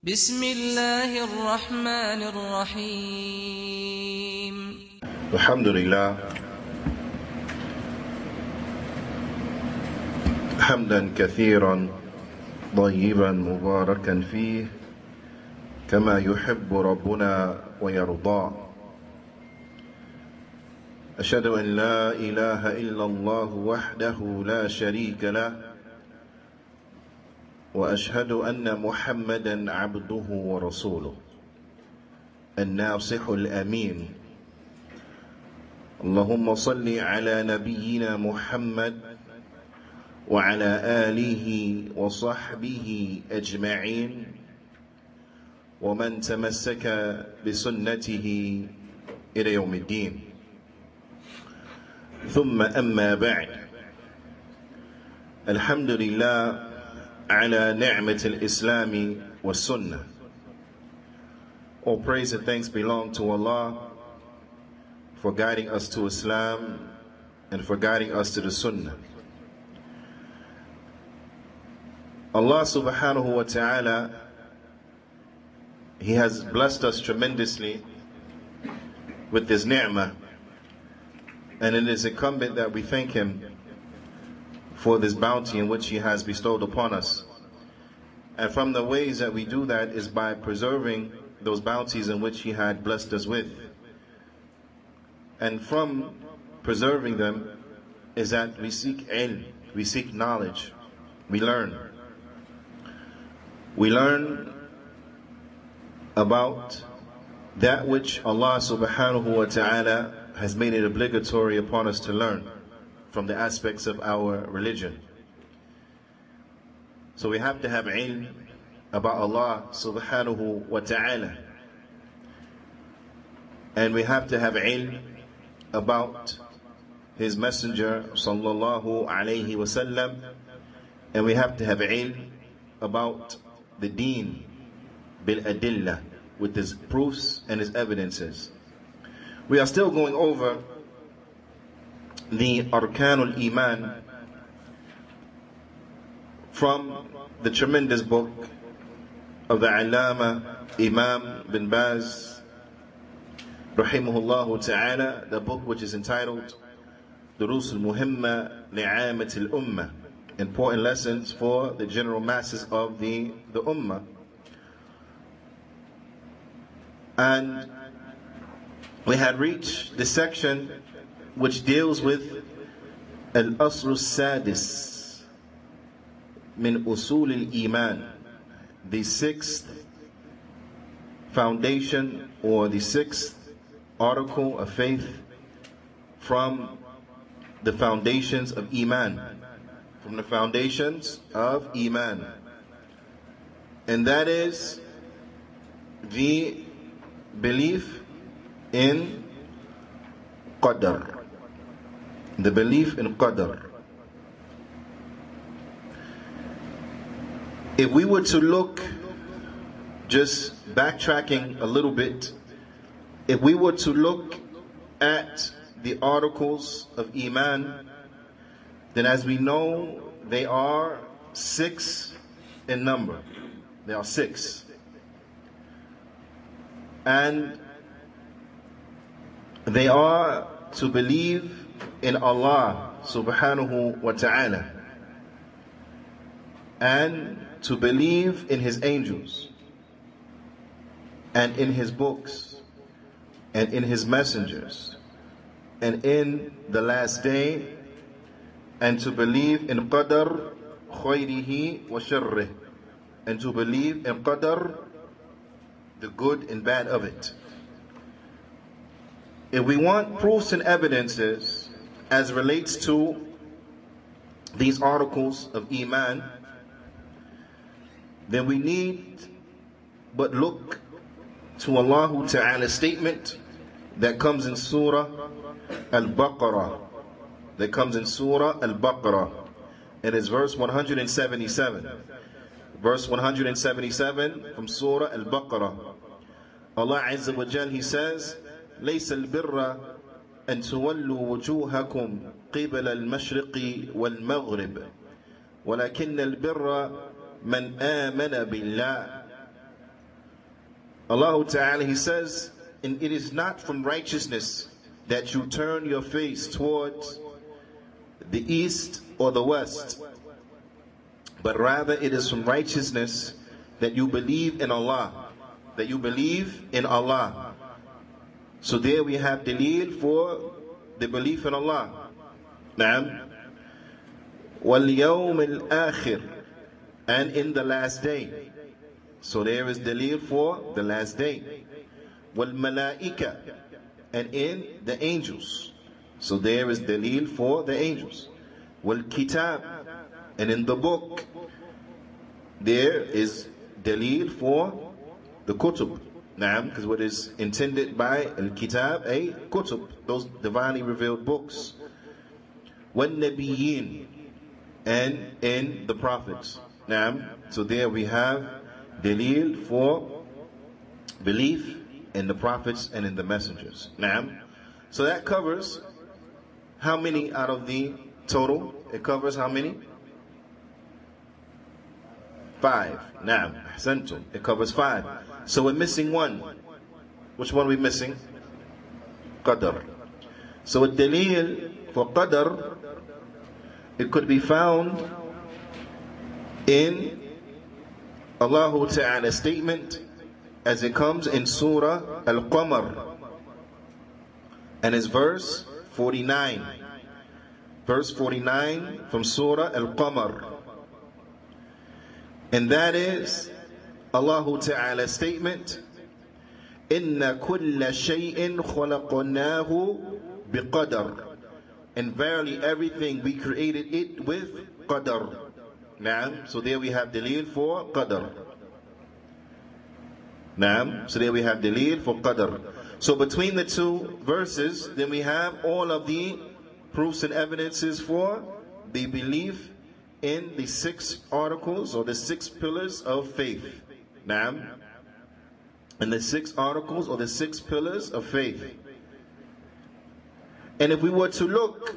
بسم الله الرحمن الرحيم الحمد لله حمدا كثيرا طيبا مباركا فيه كما يحب ربنا ويرضى. أشهد أن لا إله إلا الله وحده لا شريك له وأشهد أن محمدا عبده ورسوله الناصح الأمين. اللهم صل على نبينا محمد وعلى آله وصحبه أجمعين ومن تمسك بسنته إلى يوم الدين. ثم أما بعد، الحمد لله على نعمة الإسلام والسنة. All praise and thanks belong to Allah for guiding us to Islam and for guiding us to the Sunnah. Allah subhanahu wa ta'ala, He has blessed us tremendously with this ni'mah, and it is incumbent that we thank Him for this bounty in which He has bestowed upon us. And from the ways that we do that is by preserving those bounties in which He had blessed us with. And from preserving them is that we seek ilm, we seek knowledge, we learn. We learn about that which Allah subhanahu wa ta'ala has made it obligatory upon us to learn from the aspects of our religion. So we have to have ilm about Allah subhanahu wa ta'ala. And we have to have ilm about His Messenger sallallahu alayhi wa sallam. And we have to have ilm about the deen bil adillah, with His proofs and His evidences. We are still going over the Arkanul Iman from the tremendous book of the Allama Imam bin Baz rahimahullah ta'ala, the book which is entitled Durus al-Muhimma li'amat al-Ummah, important lessons for the general masses of the Ummah. And we had reached the section which deals with al-Asr al-Sadis min usul al-Iman, the sixth foundation or the sixth article of faith from the foundations of Iman, from the foundations of Iman. And that is the belief in Qadr. The belief in Qadr. If we were to look, just backtracking a little bit, if we were to look at the articles of Iman, then as we know, they are 6 in number. They are 6. And they are to believe in Allah subhanahu wa ta'ala, and to believe in His angels, and in His books, and in His messengers, and in the last day, and to believe in Qadr khayrihi wa sharrih, and to believe in Qadr, the good and bad of it. If we want proofs and evidences as relates to these articles of Iman, then we need but look to Allah Ta'ala's statement that comes in Surah Al-Baqarah. That comes in Surah Al-Baqarah. It is verse 177. Verse 177 from Surah Al-Baqarah. Allah Azza wa Jal, He says, ليس البر أن تولوا وجوهكم قبل المشرق والمغرب ولكن البر من آمن بالله Allah Ta'ala, He says, and it is not from righteousness that you turn your face towards the east or the west, but rather it is from righteousness that you believe in Allah, that you believe in Allah. So there we have dalil for the belief in Allah. Naam. وَالْيَوْمِ الْآخِرِ, and in the last day. So there is dalil for the last day. وَالْمَلَائِكَةِ, and in the angels. So there is dalil for the angels. وَالْكِتَابِ, and in the book. There is dalil for the kutub. Naam, because what is intended by al-kitab, a kutub, those divinely revealed books. وَالنَّبِيِّينَ, and in the prophets. Naam, so there we have dalil for belief in the prophets and in the messengers. Naam, so that covers how many out of the total? It covers how many? 5. Naam, ahsantum. It covers 5. So we're missing one. Which one are we missing? Qadr. So a dalil for Qadr, it could be found in Allah Ta'ala's statement as it comes in Surah Al-Qamar, and it's verse 49. Verse 49 from Surah Al-Qamar. And that is Allah Ta'ala's statement, إِنَّ كُلَّ شَيْءٍ خَلَقْنَاهُ بِقَدَرٍ, and verily everything we created it with qadr. Naam, so there we have dalil for qadr. Naam, so there we have dalil for qadr. So between the two verses, then we have all of the proofs and evidences for the belief in the 6 articles or the 6 pillars of faith. Naam, and the 6 articles or the 6 pillars of faith. And if we were to look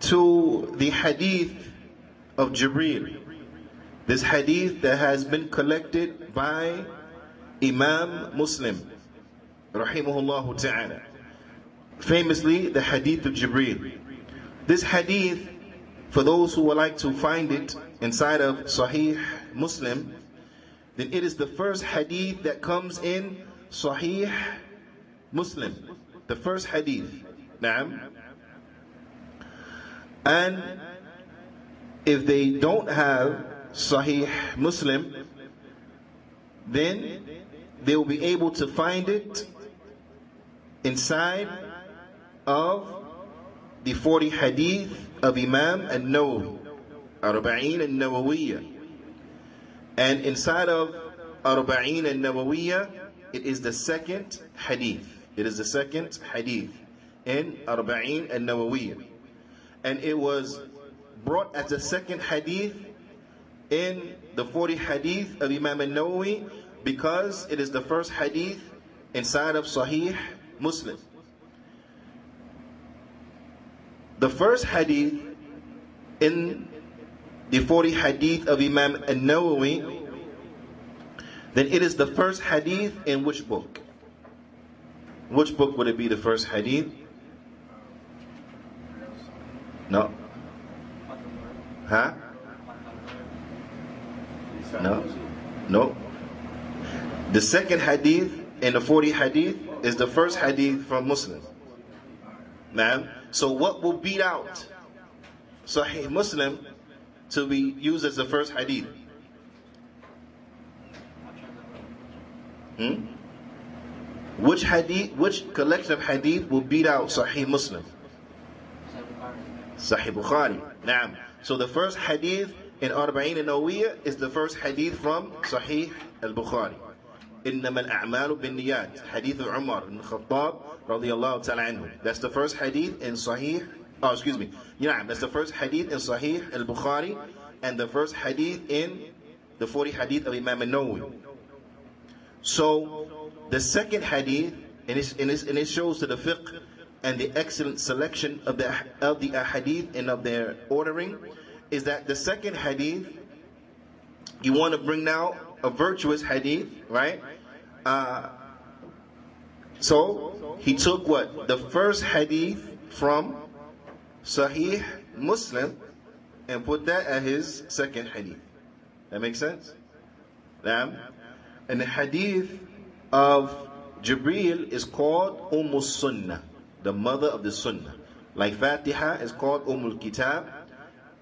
to the hadith of Jibreel, this hadith that has been collected by Imam Muslim, rahimahullah ta'ala, famously the hadith of Jibreel. This hadith, for those who would like to find it inside of Sahih Muslim, then it is the first hadith that comes in Sahih Muslim. The first hadith. Naam. And if they don't have Sahih Muslim, then they will be able to find it inside of the 40 hadith of Imam An-Nawawi, Arba'een An-Nawawiyya. And inside of Arba'een An-Nawawiyya, it is the second hadith. It is the second hadith in Arba'een An-Nawawiyya. And it was brought as the second hadith in the 40 hadith of Imam An-Nawawi because it is the first hadith inside of Sahih Muslim. The first hadith in the 40 hadith of Imam An-Nawawi, then it is the first hadith in which book? Which book would it be the first hadith? No. Huh? No. No. The second hadith in the 40 hadith is the first hadith from Muslim. Ma'am. So what will beat out Sahih Muslim to be used as the first hadith? Which hadith, which collection of hadith will beat out Sahih Muslim? Sahih Bukhaari. Naam. So the first hadith in Arba'een An-Nawawiyya is the first hadith from Sahih Al-Bukhari. إنما الأعمال بالنيات, hadith of Umar ibn Khattab radiyallahu ta'ala anhu. That's the first hadith in Sahih, that's the first hadith in Sahih Al-Bukhari and the first hadith in the 40 hadith of Imam An-Nawawi. So the second hadith, and it shows to the fiqh and the excellent selection of the hadith and of their ordering, is that the second hadith, you want to bring out a virtuous hadith, right? So he took what? The first hadith from Sahih Muslim and put that as his second hadith. That makes sense? And the hadith of Jibreel is called Sunnah, the mother of the Sunnah. Like Fatiha is called Kitab,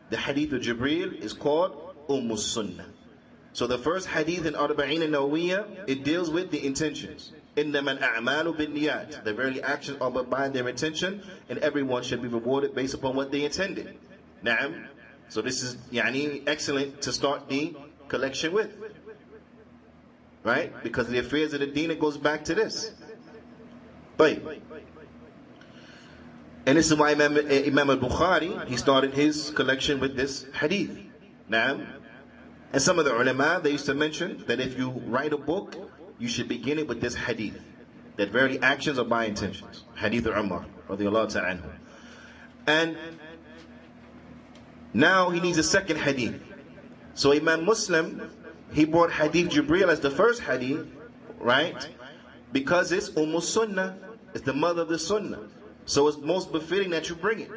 the hadith of Jibreel is called Sunnah. So the first hadith in Arba'in an-Nawawiyya, it deals with the intentions. إِنَّمَا الْأَعْمَالُ بِالنِّيَّاتِ. The very actions are by their intention, and everyone should be rewarded based upon what they intended. Na'am. So this is excellent to start the collection with. Right? Because the affairs of the deen, it goes back to this. But, and this is why Imam al-Bukhari, he started his collection with this hadith. Na'am. And some of the ulama, they used to mention that if you write a book, you should begin it with this hadith. That very actions are by intentions. Hadith of Umar, radiyallahu ta'ala anhu. And now he needs a second hadith. So Imam Muslim, he brought hadith Jibreel as the first hadith, right? Because it's Sunnah, it's the mother of the Sunnah. So it's most befitting that you bring it.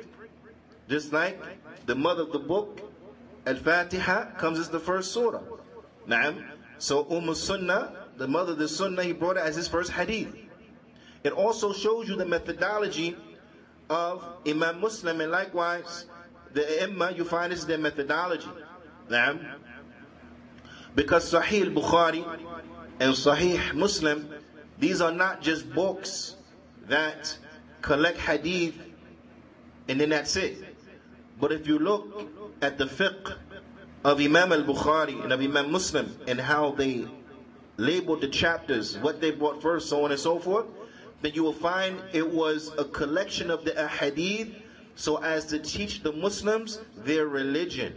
Just like the mother of the book, Al-Fatiha, comes as the first surah. Na'am. So Sunnah, the mother of the Sunnah, he brought it as his first hadith. It also shows you the methodology of Imam Muslim, and likewise the Imam, you find this is their methodology. Na'am. Because Sahih Bukhaari and Sahih Muslim, these are not just books that collect hadith and then that's it. But if you look at the fiqh of Imam al-Bukhari and of Imam Muslim and how they labeled the chapters, what they brought first, so on and so forth, then you will find it was a collection of the ahadith so as to teach the Muslims their religion.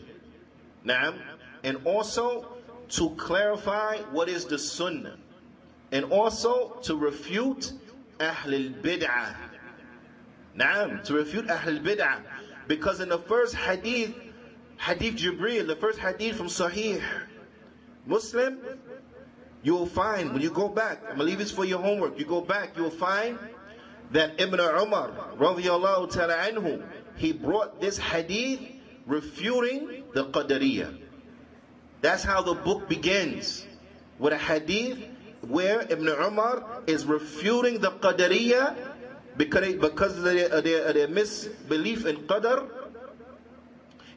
Naam. And also to clarify what is the sunnah. And also to refute Ahl al-Bid'ah. Naam. To refute Ahl al-Bid'ah. Because in the first hadith, Hadith Jibreel, the first hadith from Sahih Muslim, you will find, when you go back, I'm going to leave this for your homework, you go back, you will find that Ibn Umar, radiyallahu ta'ala anhu, he brought this hadith refuting the Qadariyah. That's how the book begins, with a hadith where Ibn Umar is refuting the Qadariyah because of their misbelief in Qadar.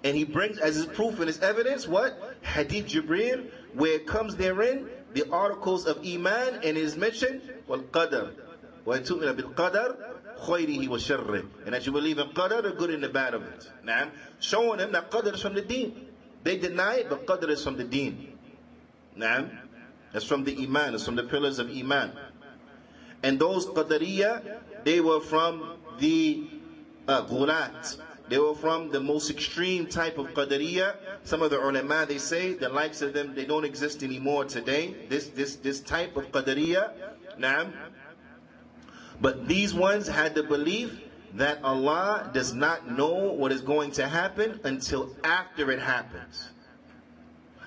And he brings as his proof and his evidence what? Hadith Jibreel, where it comes therein the articles of Iman, and it is mentioned wal-Qadar. وَيَتُؤْمِنَ بِالْقَدَرِ خَيْرِهِ وَشَرِّهِ. And that you believe in Qadar, the good and the bad of it. Naam. Showing them that Qadar is from the deen. They deny it, but Qadar is from the deen. Naam. That's from the Iman, it's from the pillars of Iman. And those Qadariyah, they were from the Ghulat. They were from the most extreme type of Qadariyah. Some of the ulama, they say the likes of them, they don't exist anymore today. This type of Qadariyah. Naam. But these ones had the belief that Allah does not know what is going to happen until after it happens.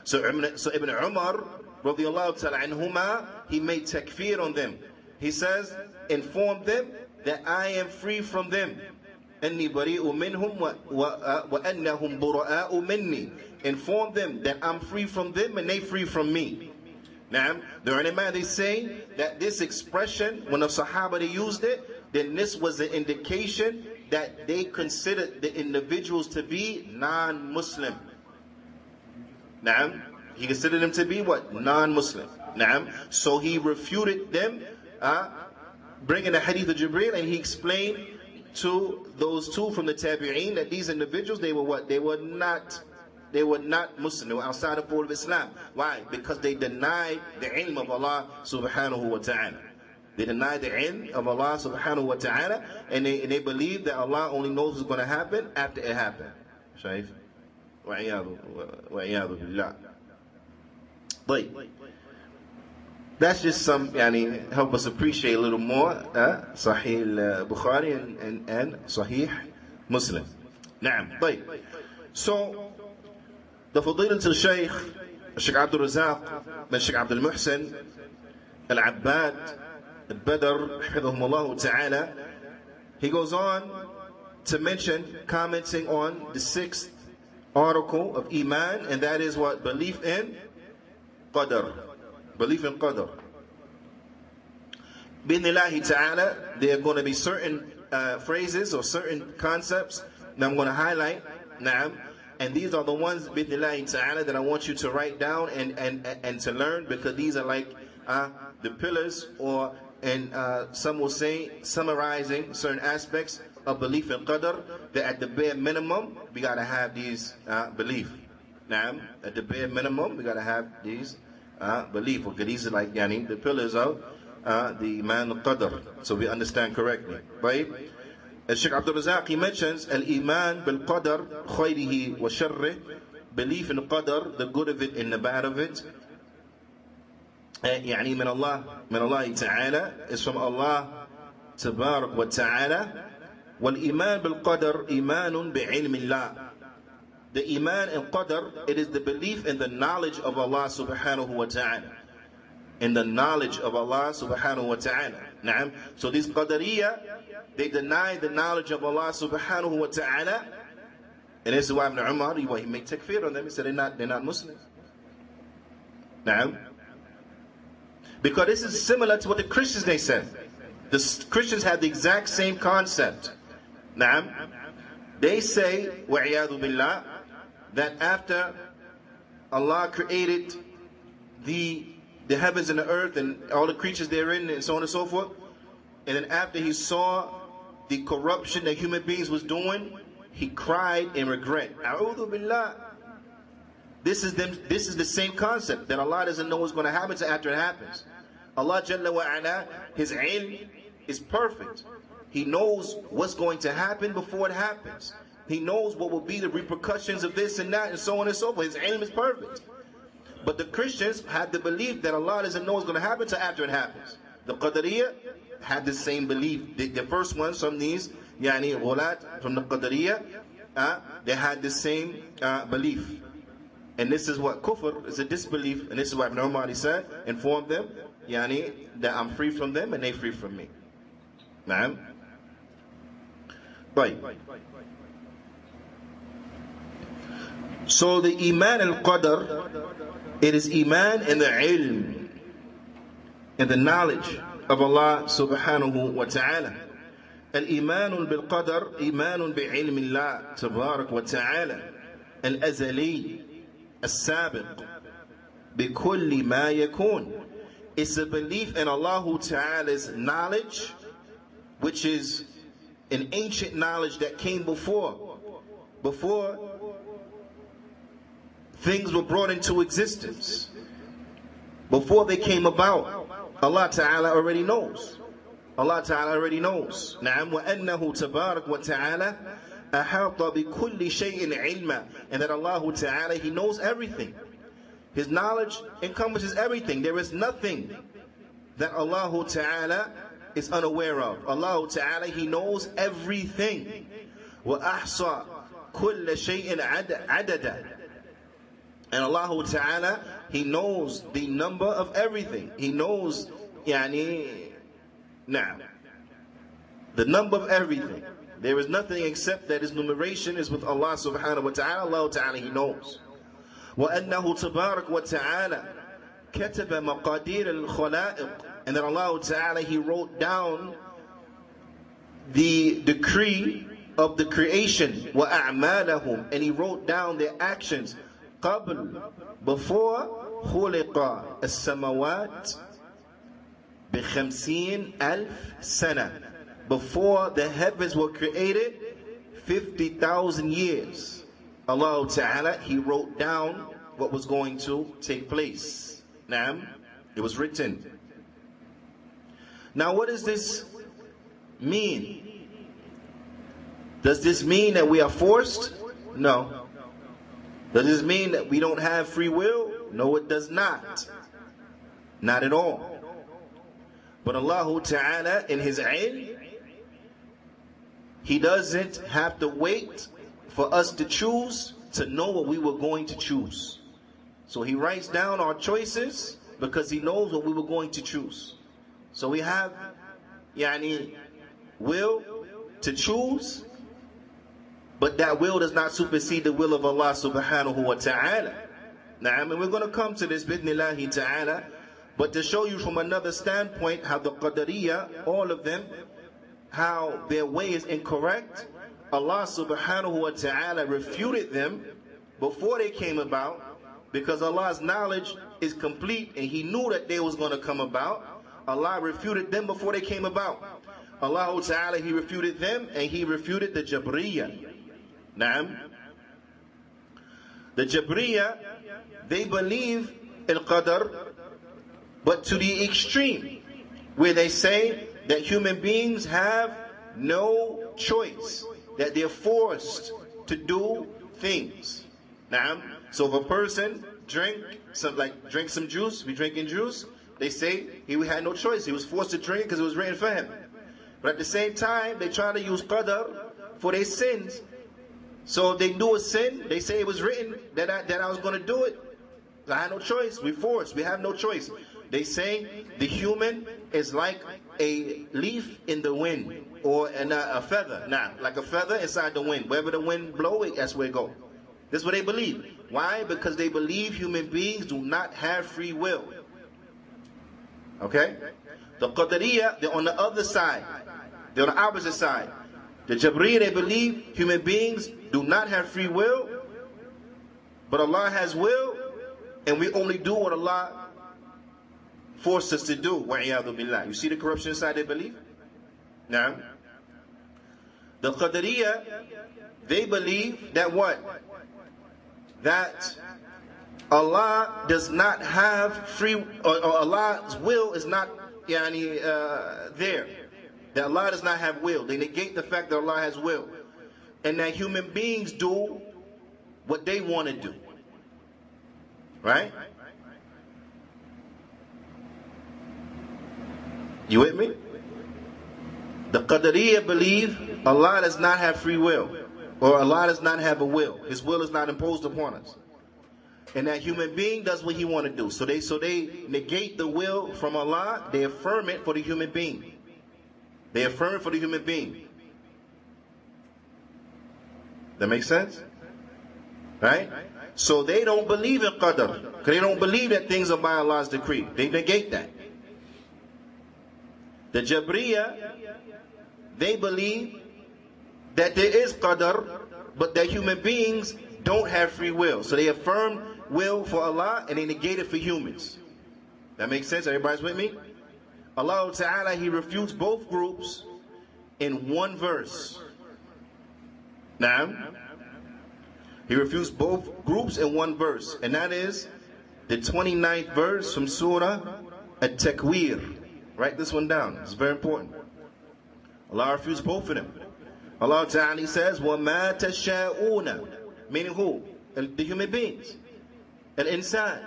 So Ibn Umar, radiyallahu ta'ala anhuma, he made takfir on them. He says, inform them that I am free from them. أني بريء منهم وأنهم براء مني. Inform them that I'm free from them and they free from me. Now, the ulama, they say that this expression, when the Sahaba they used it, then this was an indication that they considered the individuals to be non-Muslim. Now, he considered them to be what? Non-Muslim. Now, so he refuted them, bringing the hadith of Jibreel, and he explained to those two from the Tabi'een that these individuals, they were what? They were not Muslim. They were outside the fold of Islam. Why? Because they denied the ilm of Allah subhanahu wa ta'ala. They denied the ilm of Allah subhanahu wa ta'ala, and they believe that Allah only knows what's going to happen after it happened. Shaykh? Wa'iyadu billah. But that's just some, help us appreciate a little more Sahih Bukhari and Sahih Muslim. Naam. So the Fadilatul Shaykh Sheikh Abdul Razak bin Sheikh Abdul Muhsin Al-Abbad Al-Badr Hafidhahumullah Ta'ala, he goes on to mention, commenting on the 6th article of Iman, and that is what? Belief in Qadr. Belief in Qadr. Bidnillahi Ta'ala, there are going to be certain phrases or certain concepts that I'm going to highlight. Naam. And these are the ones, Bidnillahi Ta'ala, that I want you to write down and to learn, because these are like the pillars, or and some will say summarizing certain aspects of belief in Qadr, that at the bare minimum we got to have these belief. Naam. At the bare minimum we got to have these belief, because these are like the pillars of the Iman al-Qadr, so we understand correctly. Right? As Sheikh Abdul Razak, he mentions al-Iman bil-Qadr khayrihi wa sharrih, belief in Qadr, the good of it and the bad of it. يعني من الله تعالى, is from Allah تبارك وتعالى. والإيمان بالقدر إيمان بعلم الله. The Iman in Qadr, it is the belief in the knowledge of Allah subhanahu wa ta'ala. In the knowledge of Allah subhanahu wa ta'ala. Naam. So these Qadariyah, they deny the knowledge of Allah subhanahu wa ta'ala. And this is why Ibn Umar, he made takfir on them. He said they're not Muslims. Naam. Because this is similar to what the Christians, they said. The Christians have the exact same concept. Naam. They say, wa'iyadu billah, that after Allah created the heavens and the earth and all the creatures therein and so on and so forth, and then after he saw the corruption that human beings was doing, he cried in regret. A'udhu billah. This is the same concept, that Allah doesn't know what's going to happen until after it happens. Allah Jalla wa Ala, His ilm is perfect. He knows what's going to happen before it happens. He knows what will be the repercussions of this and that and so on and so forth. His ilm is perfect. But the Christians had the belief that Allah doesn't know what's going to happen until after it happens. The Qadariyah had the same belief. The first ones from these, ghulat, from the Qadariyah, they had the same belief. And this is what kufr is, a disbelief. And this is what Ibn Umar said, informed them, that I'm free from them and they free from me. Naam. Right. So the Iman al-Qadr, it is Iman in the ilm, in the knowledge of Allah subhanahu wa ta'ala. Al-Iman bil-Qadr, Iman bi-ilm Allah tabarak wa ta'ala, al-Azali, al-Sabiq, bi-kulli ma yakun. It's a belief in Allah Ta'ala's knowledge, which is an ancient knowledge that came before things were brought into existence. Before they came about, Allah Ta'ala already knows. Allah Ta'ala already knows. Na'am, wa annahu tabarak wa ta'ala ahata bi kulli shay'in ilma. And that Allah Ta'ala, He knows everything. His knowledge encompasses everything. There is nothing that Allah Ta'ala is unaware of. Allah Ta'ala, He knows everything. Wa ahsa kulla shay'in adada. And Allah Ta'ala, He knows the number of everything. He knows, the number of everything. There is nothing except that His numeration is with Allah Subhanahu wa Ta'ala. Allah Ta'ala, He knows. وَأَنَّهُ تَبَارَكَ وَتَعَالَى كَتَبَ مَقَادِيرَ الْخَلَائِقِ. And that Allah Ta'ala, He wrote down the decree of the creation, وَأَعْمَالَهُمْ. And He wrote down their actions. قبل, before خلق السماوات ب50,000 سنة, before the heavens were created 50,000 years. Allah Ta'ala, He wrote down what was going to take place. Naam, it was written. Now what does this mean? Does this mean that we are forced? No. Does this mean that we don't have free will? No, it does not. Not at all. But Allah Ta'ala, in His ilm, He doesn't have to wait for us to choose to know what we were going to choose. So He writes down our choices because He knows what we were going to choose. So we have will to choose, but that will does not supersede the will of Allah subhanahu wa ta'ala. Now, we're going to come to this bidnillahi ta'ala, but to show you from another standpoint how the Qadariyya, all of them, how their way is incorrect, Allah subhanahu wa ta'ala refuted them before they came about, because Allah's knowledge is complete and He knew that they was going to come about. Allah refuted them before they came about. Allah ta'ala, He refuted them and He refuted the Jabriyya. Naam. The Jabriyya, they believe in Qadr, but to the extreme, where they say that human beings have no choice, that they're forced to do things. Naam. So if a person drink some juice, we drinking juice, they say he had no choice. He was forced to drink because it was written for him. But at the same time, they try to use Qadr for their sins. So if they do a sin, they say it was written that I was going to do it. So I had no choice. We're forced. We have no choice. They say the human is like a leaf in the wind, or a feather. Nah, like a feather inside the wind. Wherever the wind blows, that's where it goes. This is what they believe. Why? Because they believe human beings do not have free will. Okay? The Qadariyya, they're on the other side. They're on the opposite side. The Jabriyya, they believe human beings do not have free will, but Allah has will, and we only do what Allah forced us to do. Wa'iyadu billah. You see the corruption inside their belief? Now, the Qadariyya, they believe that what? That Allah does not have free, or Allah's will is not there. That Allah does not have will. They negate the fact that Allah has will. And that human beings do what they want to do. Right? You with me? The Qadariyya believe Allah does not have free will, or Allah does not have a will. His will is not imposed upon us. And that human being does what he want to do. So they negate the will from Allah. They affirm it for the human being. They affirm it for the human being. That makes sense? Right? So they don't believe in Qadr, because they don't believe that things are by Allah's decree. They negate that. The Jabriyya, they believe that there is Qadr, but that human beings don't have free will. So they affirm will for Allah and they negate it for humans. That makes sense? Everybody's with me? Allah Ta'ala, He refutes both groups in one verse. Now, He refutes both groups in one verse, and that is the 29th verse from Surah At-Takwir. Write this one down. It's very important. Allah refutes both of them. Allah Ta'ala says, وَمَا تَشَاءُونَ, meaning who? The human beings. Al-insan.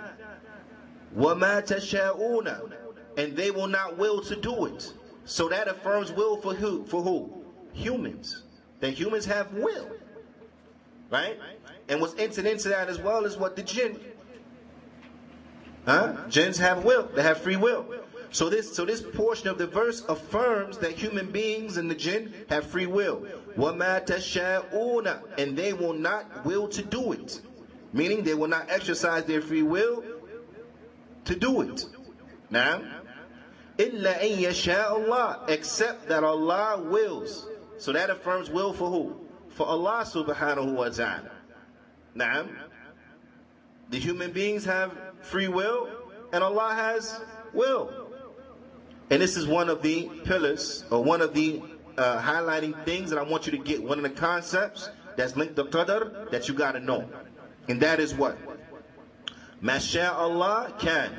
وَمَا تَشَاءُونَ, and they will not will to do it. So that affirms will for who? For who? Humans. That humans have will. Right? And what's entered into that as well is what? The jinn. Jinns have will. They have free will. So this portion of the verse affirms that human beings and the jinn have free will. وَمَا تَشَاءُونَ, and they will not will to do it. Meaning they will not exercise their free will to do it. Now, إِلَّا أَن يَشَاءَ اللَّهُ, except that Allah wills. So that affirms will for who? For Allah subhanahu wa ta'ala. Now, the human beings have free will and Allah has will. And this is one of the pillars, or one of the highlighting things that I want you to get. One of the concepts that's linked to Qadr that you got to know. And that is what? Masha Allah can.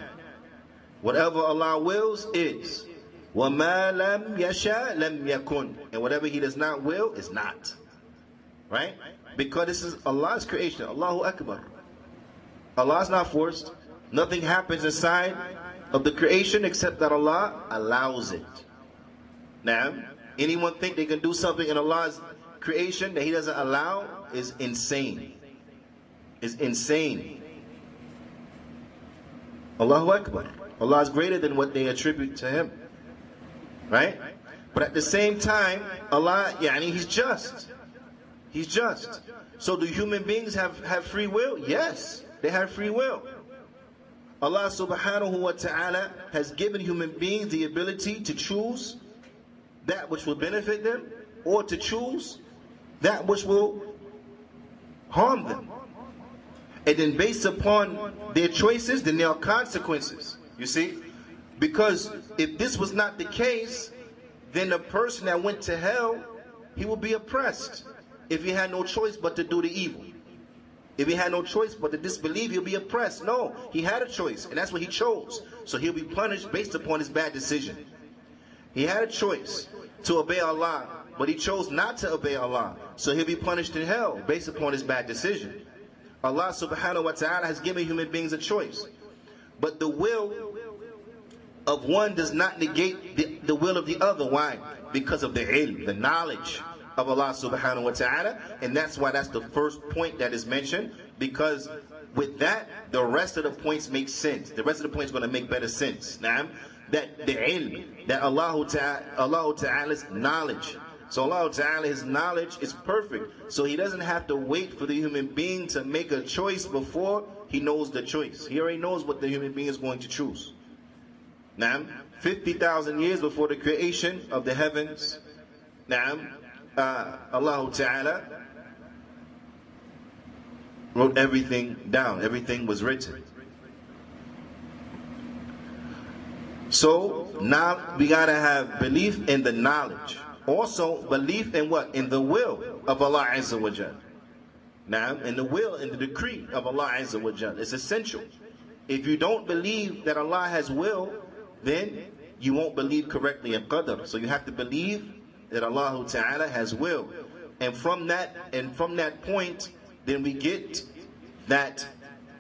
Whatever Allah wills is. وَمَا لَمْ يَشَاء لَمْ يَكُنْ, and whatever He does not will is not. Right? Because this is Allah's creation. Allahu Akbar. Allah is not forced. Nothing happens inside of the creation except that Allah allows it. Now, anyone think they can do something in Allah's creation that He doesn't allow is insane. Is insane. Allahu Akbar. Allah is greater than what they attribute to Him. Right? But at the same time, Allah, He's just. He's just. So do human beings have free will? Yes, they have free will. Allah subhanahu wa ta'ala has given human beings the ability to choose that which will benefit them, or to choose that which will harm them. And then based upon their choices, then there are consequences. You see? Because if this was not the case, then a person that went to hell, he would be oppressed if he had no choice but to do the evil. If he had no choice but to disbelieve, he'll be oppressed. No, he had a choice, and that's what he chose. So he'll be punished based upon his bad decision. He had a choice to obey Allah, but he chose not to obey Allah. So he'll be punished in hell based upon his bad decision. Allah subhanahu wa ta'ala has given human beings a choice. But the will of one does not negate the will of the other. Why? Because of the ilm, the knowledge of Allah subhanahu wa ta'ala. And that's why that's the first point that is mentioned. Because with that, the rest of the points make sense. The rest of the points are going to make better sense. Now, that the ilm, that Allah Ta'ala's knowledge. So Allah Ta'ala, His knowledge is perfect. So He doesn't have to wait for the human being to make a choice before He knows the choice. He already knows what the human being is going to choose. Now, 50,000 years before the creation of the heavens, Allah Ta'ala wrote everything down. Everything was written. So now we gotta have belief in the knowledge. Also belief in what? In the will of Allah Azza wa Jal. Now, in the will, in the decree of Allah Azza wa Jal. It's essential. If you don't believe that Allah has will, then you won't believe correctly in Qadr. So you have to believe that Allah Ta'ala has will. And from that point, then we get that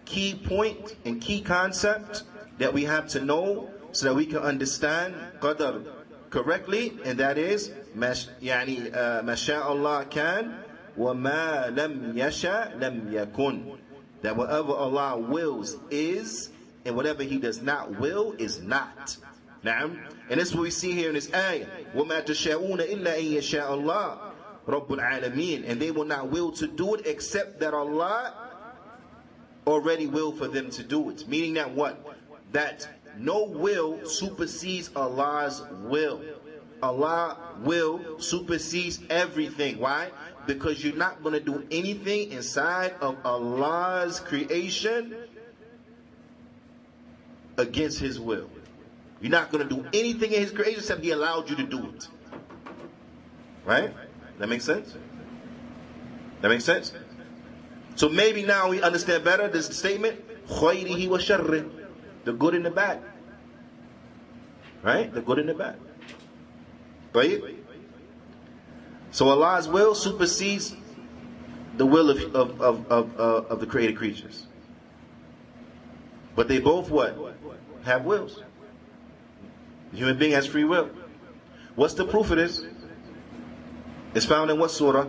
key point and key concept that we have to know so that we can understand Qadr correctly, and that is ما شاء الله كان وما لم يشاء لم يكن. That whatever Allah wills is, and whatever He does not will is not. Naam. And this is what we see here in this ayah. وَمَا تَشَاءُونَ إِلَّا إِن يَشَاءَ اللَّهُ رَبُّ الْعَالَمِينَ. And they will not will to do it except that Allah already will for them to do it. Meaning that what? That no will supersedes Allah's will. Allah will supersedes everything. Why? Because you're not going to do anything inside of Allah's creation against His will. You're not going to do anything in His creation except He allowed you to do it. Right? That makes sense? That makes sense? So maybe now we understand better this statement. خَيْرِهِ وَشَرِّهِ. The good and the bad. Right? The good and the bad. Right? So Allah's will supersedes the will of the created creatures. But they both what? Have wills. The human being has free will. What's the proof of this? It's found in what surah?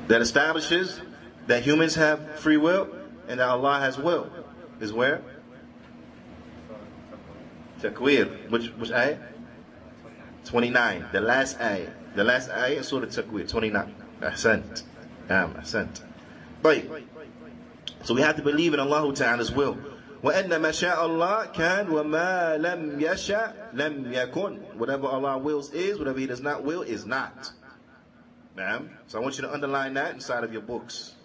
That establishes that humans have free will and that Allah has will. Is where? Takwir. Which ayah? 29. The last ayah. The last ayah is Surah Takwir. 29. Ahsant. Ahsant. So we have to believe in Allah Ta'ala's will. وَأَنَّ مَا شَاءَ اللَّهُ كَانَ وَمَا لَمْ يَشَاء لَمْ يَكُنْ. Whatever Allah wills is, whatever He does not will is not. So I want you to underline that inside of your books.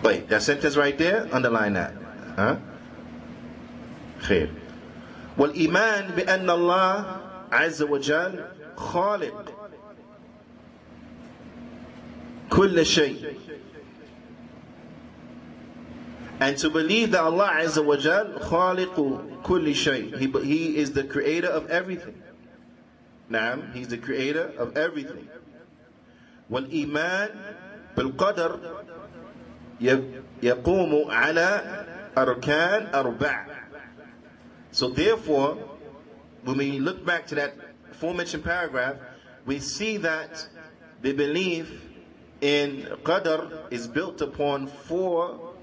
Wait, that sentence right there, underline that. خير. والإيمان بأن الله عز وجل خالق كل شيء. And to believe that Allah Azza wa Jal خالق كل شيء. He is the creator of everything. Naam, He's the creator of everything. والإيمان بالقدر يقوم على أركان أربع. So therefore, when we look back to that aforementioned paragraph, we see that the belief in Qadr is built upon four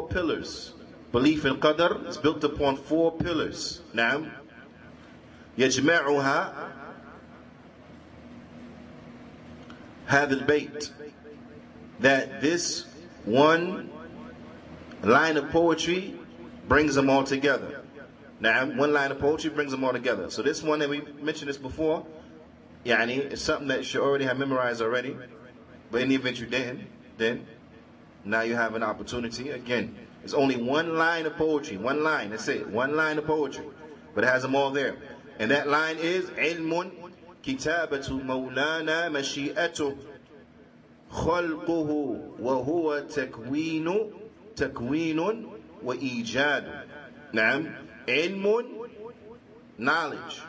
pillars. Belief in Qadr is built upon 4 pillars. نعم. يجمعها هذا البيت. That this one line of poetry brings them all together. Now, one line of poetry brings them all together. So this one, and we mentioned this before, it's something that you should already have memorized already. But in the event you didn't, then now you have an opportunity. Again, it's only one line of poetry. One line, that's it. One line of poetry. But it has them all there. And that line is علم كتابة مولانا مشيئته خلقه وهو تكوين وإيجاد. نعم. علم, knowledge.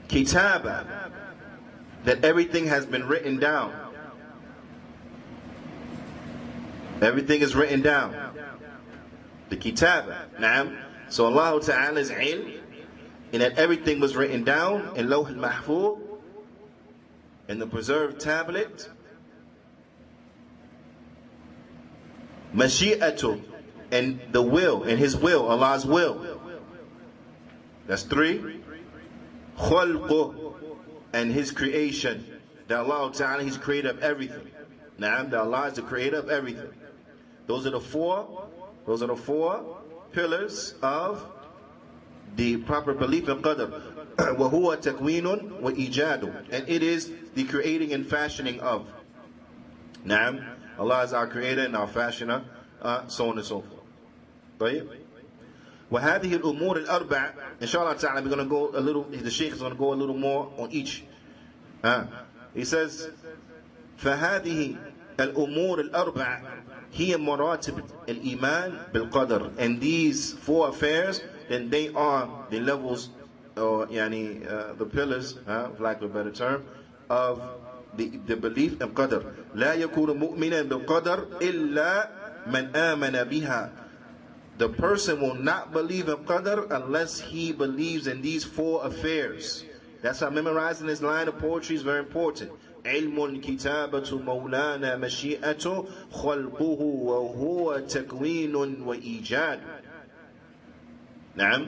Kitaba, that everything has been written down. Everything is written down. The kitaba. Naam. So Allah Ta'ala's ilm, and that everything was written down in Lawh al-Mahfuz, in the preserved tablet. Mashi'atu, and the will, and His will, Allah's will. That's 3. Khalquh, and His creation. That Allah Ta'ala, He's creator of everything. Naam, that Allah is the creator of everything. Those are the four pillars of the proper belief in Qadr. وَهُوَ تَكْوِينٌ وَإِيجَادٌ, and it is the creating and fashioning of. Naam, Allah is our creator and our fashioner, so on and so forth. طيب. وهذه الأمور الأربع, inshallah ta'ala, we're going to go a little, the Shaykh is going to go a little more on each. He says, فهذه الأمور الأربع هي مراتب الإيمان بالقدر, and these 4 affairs, then they are the levels, or the pillars, for lack of a better term, of the belief in Qadr. لا يكون مؤمنا بالقدر إلا من آمن بها. The person will not believe in Qadr unless he believes in these 4 affairs. That's how memorizing this line of poetry is very important. علم كتابة مولانا مشيئته خلقه وهو تكوين وإيجاد. نعم.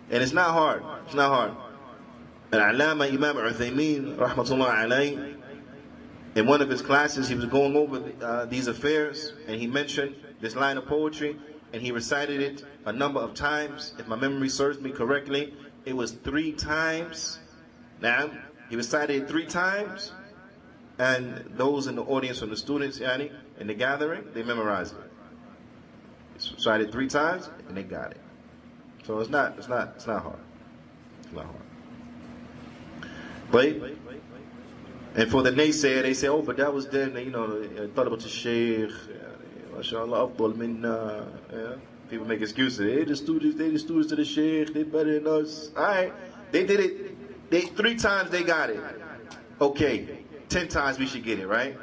And it's not hard. It's not hard. Al-Allama Imam Uthaymin rahmatullah alayhi, in one of his classes, he was going over these affairs, and he mentioned this line of poetry, and he recited it a number of times. If my memory serves me correctly, it was 3 times. Now, he recited it 3 times, and those in the audience, from the students, in the gathering, they memorized it. He recited it 3 times, and they got it. So it's not hard. It's not hard. But, and for the naysayer, they say, oh, but that was then, طلبة الشيخ, mashallah, أفضل منا. People make excuses. They the students of the Sheikh, they better than us. Alright, they did it. 3 times they got it. Okay, 10 times we should get it, right?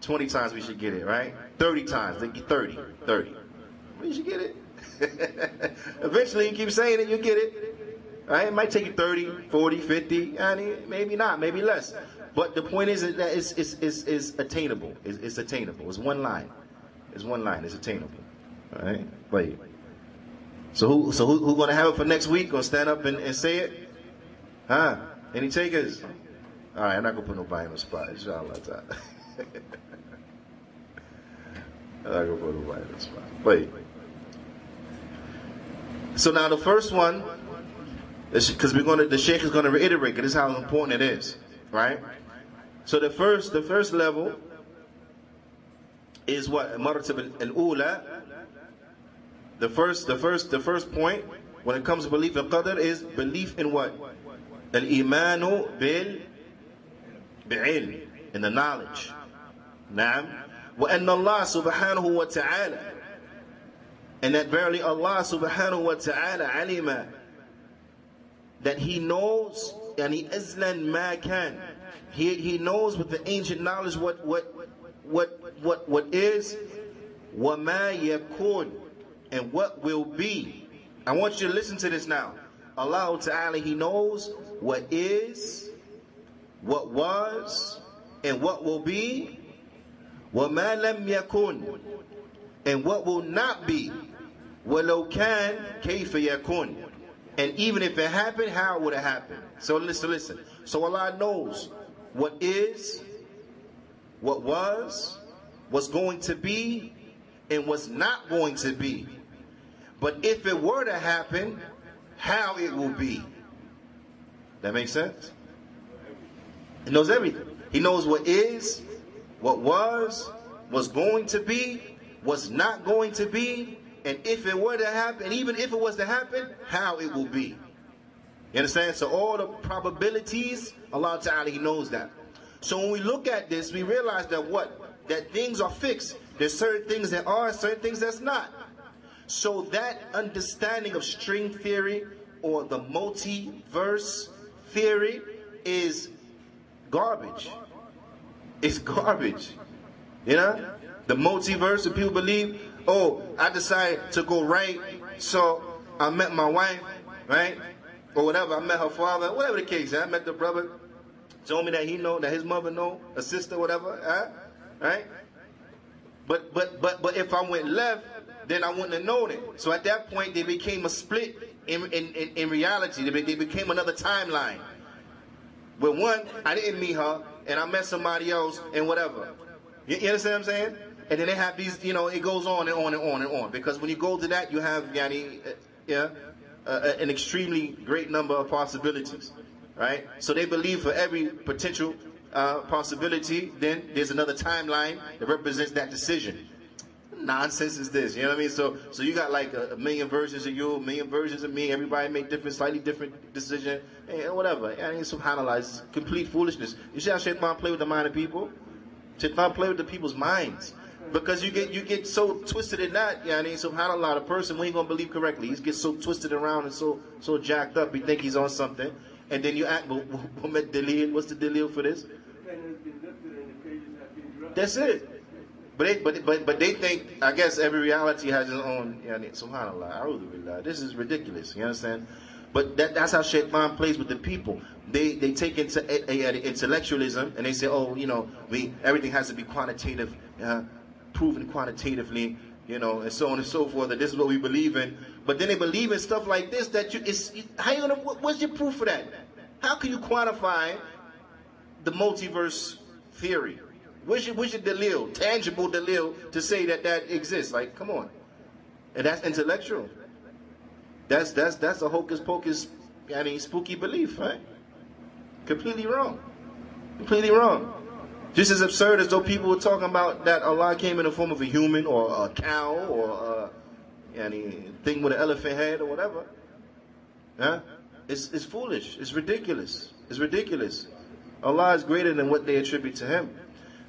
20 times we should get it, right? 30 times, they get 30. We should get it. Eventually, you keep saying it, you get it. Right? It might take you 30, 40, 50, maybe not, maybe less. But the point is that it's attainable. It's attainable. It's one line. It's attainable. All right? Wait. So who gonna have it for next week? Gonna stand up and say it? Any takers? All right, I'm not gonna put nobody on the spot. Inshallah. I'm not gonna put nobody on the spot. Wait. So now the first one, because the Sheikh is going to reiterate, because this is how important it is, right? So the first level is what? Maratib al-ula. The first point when it comes to belief in Qadr is belief in what? Al-imanu bil-ilm, in the knowledge. Naam. Wa anna Allah subhanahu wa ta'ala, and that verily Allah subhanahu wa ta'ala alima, that He knows, yani azlan ma kan, He knows with the ancient knowledge what is, wa ma yakun, and what will be. I want you to listen to this now. Allah Ta'ala, He knows what is, what was, and what will be. وَمَا لَمْ يَكُنْ, and what will not be. وَلَوْ كَانْ كَيْفَ يَكُنْ, and even if it happened, how would it happen? So listen. So Allah knows what is, what was, what's going to be, and what's not going to be. But if it were to happen, how it will be. That makes sense? He knows everything. He knows what is, what was, what's going to be, what's not going to be, and if it were to happen, even if it was to happen, how it will be. You understand? So all the probabilities, Allah Ta'ala, He knows that. So when we look at this, we realize that what? That things are fixed. There's certain things that are, certain things that's not. So that understanding of string theory or the multiverse theory is garbage. It's garbage. You know? The multiverse, that people believe, oh, I decided to go right, so I met my wife, right? Or whatever, I met her father, whatever the case, I met the brother, told me that he know, that his mother know, a sister, whatever, right? But if I went left, then I wouldn't have known it. So at that point, they became a split in reality. They became another timeline. With one, I didn't meet her, and I met somebody else, and whatever. You understand what I'm saying? And then they have these, you know, it goes on and on and on and on. Because when you go to that, you have, an extremely great number of possibilities, right? So they believe for every potential possibility, then there's another timeline that represents that decision. Nonsense is this, you know what I mean? So you got like a million versions of you, a million versions of me. Everybody make different, slightly different decision, and whatever. I mean, subhanAllah, it's complete foolishness. You see how Shaitan play with the mind of people? Shaitan play with the people's minds. Because you get so twisted in that, subhanAllah, the person, when he gonna believe correctly, he gets so twisted around and so jacked up, he think he's on something, and then you act, what's the delil for this? That's it. But they think, I guess every reality has its own, subhanAllah, a'udhu billah. This is ridiculous, you understand? But that's how Shaitan plays with the people. They take into intellectualism, and they say, oh, everything has to be quantitative, proven quantitatively, and so on and so forth, that this is what we believe in. But then they believe in stuff like this, what's your proof for that? How can you quantify the multiverse theory? Where's your delil, tangible delil, to say that exists? Like, come on. And that's intellectual. That's a hocus pocus, spooky belief, right? Completely wrong. Completely wrong. Just as absurd as though people were talking about that Allah came in the form of a human or a cow or a thing with an elephant head or whatever. Huh? It's foolish. It's ridiculous. It's ridiculous. Allah is greater than what they attribute to Him.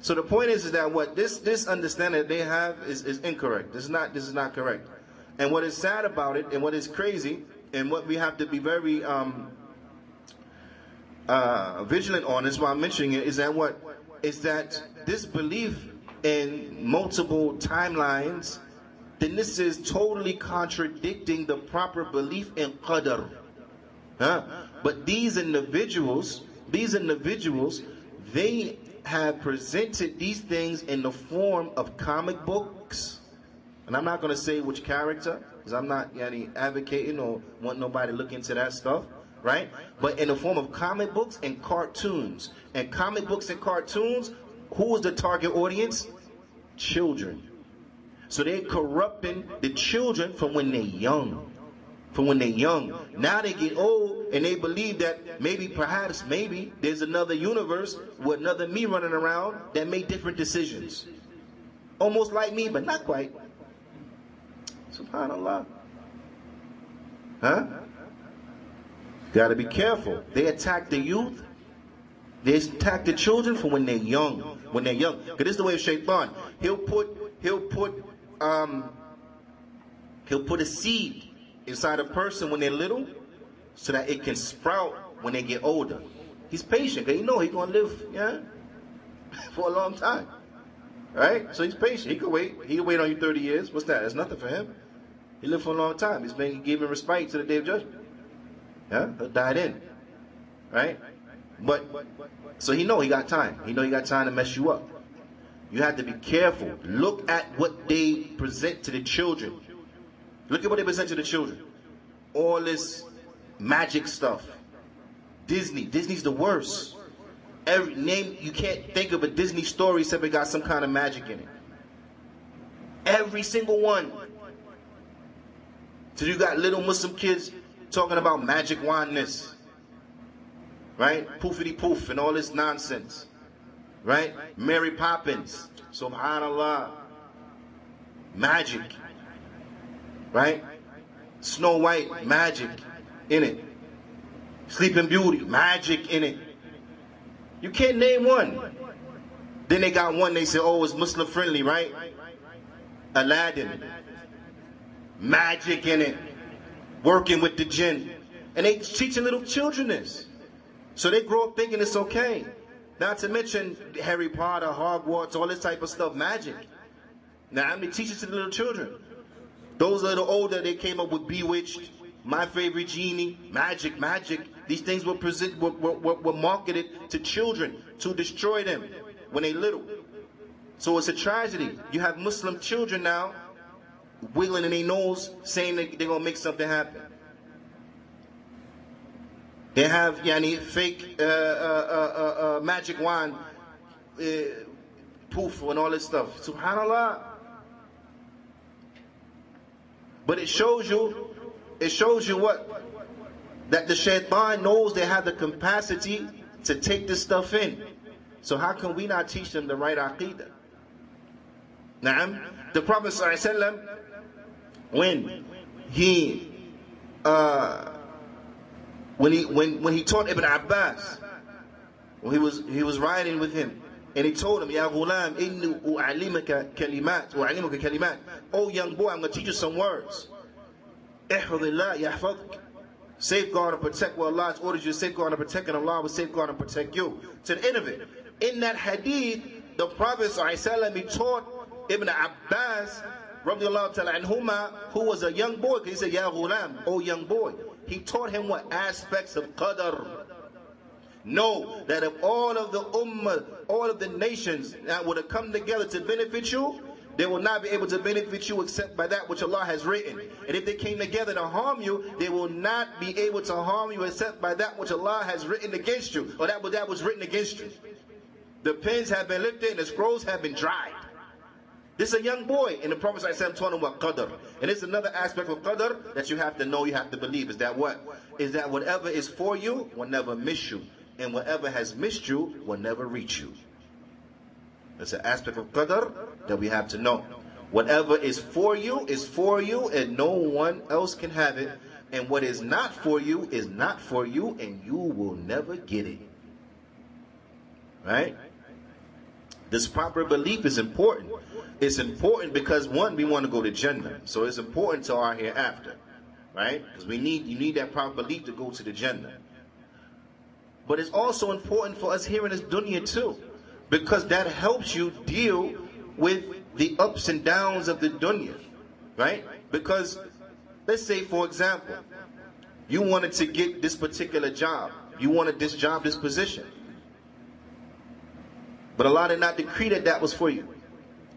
So the point is that what this understanding that they have is incorrect. This is not correct. And what is sad about it, and what is crazy, and what we have to be very vigilant on, is why I'm mentioning it, is that this belief in multiple timelines, then this is totally contradicting the proper belief in qadr. But these individuals, they have presented these things in the form of comic books. And I'm not going to say which character, because I'm not advocating or want nobody to look into that stuff, right? But in the form of comic books and cartoons. And comic books and cartoons, who is the target audience? Children. So they're corrupting the children from when they're young. Now they get old and they believe that maybe there's another universe with another me running around that made different decisions. Almost like me, but not quite. SubhanAllah. Got to be careful. They attack the youth. They attack the children from when they're young. Because this is the way of Shaitan. He'll put a seed inside a person when they're little, so that it can sprout when they get older. He's patient, because he knows he's going to live, for a long time. Right? So he's patient. He can wait. He can wait on you 30 years. What's that? That's nothing for him. He lived for a long time. He's been giving respite to the day of judgment. Yeah, died in. Right? But, so he got time. He got time to mess you up. You have to be careful. Look at what they present to the children. Look at what they present to the children. All this magic stuff. Disney's the worst. Every name, you can't think of a Disney story except it got some kind of magic in it. Every single one. So you got little Muslim kids talking about magic wandness. Right? Poofity poof and all this nonsense. Right? Mary Poppins. Subhanallah. Magic. Right? Snow White. Magic in it. Sleeping Beauty. Magic in it. You can't name one. Then they got one, they say, oh, it's Muslim friendly, right? Aladdin. Magic in it. Working with the jinn. And they teaching little children this. So they grow up thinking it's okay. Not to mention Harry Potter, Hogwarts, all this type of stuff, magic. Now, how many teachers to the little children? Those a little older, they came up with Bewitched, My Favorite Genie, Magic. These things were marketed to children to destroy them when they little. So it's a tragedy. You have Muslim children now wiggling in their nose saying that they're going to make something happen. They have fake magic wand, poof and all this stuff. Subhanallah. But it shows you what? That the shaitan knows they have the capacity to take this stuff in. So how can we not teach them the right aqidah? Naam. The Prophet ﷺ, when he taught Ibn Abbas, when he was riding with him, and he told him, Ya ghulam, inni u'alimaka kalimat. Oh young boy, I'm going to teach you some words. Ihfadillah yahfadk. Safeguard and protect what Allah has ordered you to safeguard and protect, and Allah will safeguard and protect you. To the end of it. In that hadith, the Prophet ﷺ, he taught Ibn Abbas, radiallahu ta'ala anhuma, who was a young boy, because he said, Ya ghulam, oh young boy. He taught him what aspects of qadr. Know that if all of the ummah, all of the nations that would have come together to benefit you, they will not be able to benefit you except by that which Allah has written. And if they came together to harm you, they will not be able to harm you except by that which Allah has written against you, or that was written against you. The pens have been lifted and the scrolls have been dried. This is a young boy, and the Prophet ﷺ taught him what qadr. And it's another aspect of qadr that you have to know, you have to believe. Is that what? Is that whatever is for you will never miss you, and whatever has missed you will never reach you. That's an aspect of qadr that we have to know. Whatever is for you, and no one else can have it. And what is not for you, and you will never get it. Right? This proper belief is important. It's important because, one, we want to go to Jannah. So it's important to our hereafter. Right? Because you need that proper belief to go to the Jannah. But it's also important for us here in this dunya too. Because that helps you deal with the ups and downs of the dunya. Right? Because, let's say, for example, you wanted to get this particular job. You wanted this job, this position. But Allah did not decree that that was for you.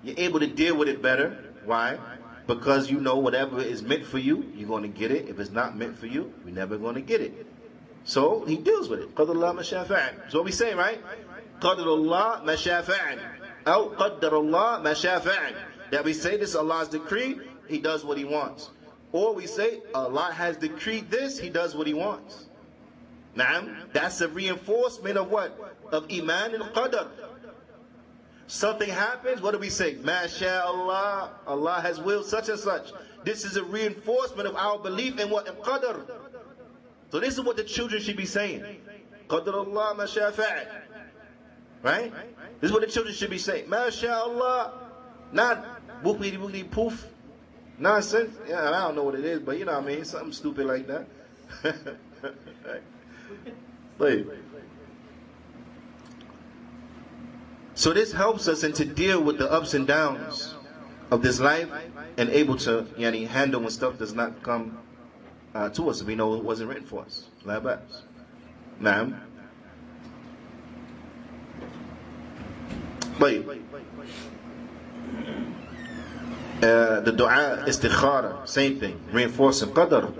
You're able to deal with it better. Why? Because you know whatever is meant for you, you're going to get it. If it's not meant for you, you're never going to get it. So he deals with it. Qadarullah mashafa'an. That's what we say, right? Qadarullah mashafa'an. Aw qadarullah mashafa'an. That we say this is Allah's decree, He does what He wants. Or we say Allah has decreed this, He does what He wants. Naam. That's a reinforcement of what? Of Iman and Qadr. Something happens, what do we say? MashaAllah, Allah has willed such and such. This is a reinforcement of our belief in what? In Qadr. So this is what the children should be saying. Qadarullah mashafa'at. Right? This is what the children should be saying. MashaAllah. Not boopity boopity poof. Nonsense. Yeah, I don't know what it is, but you know what I mean. Something stupid like that. But so this helps us to deal with the ups and downs of this life and able to handle when stuff does not come to us. We know it wasn't written for us. La bas. Naam. The dua istikhara, same thing, reinforcing qadr.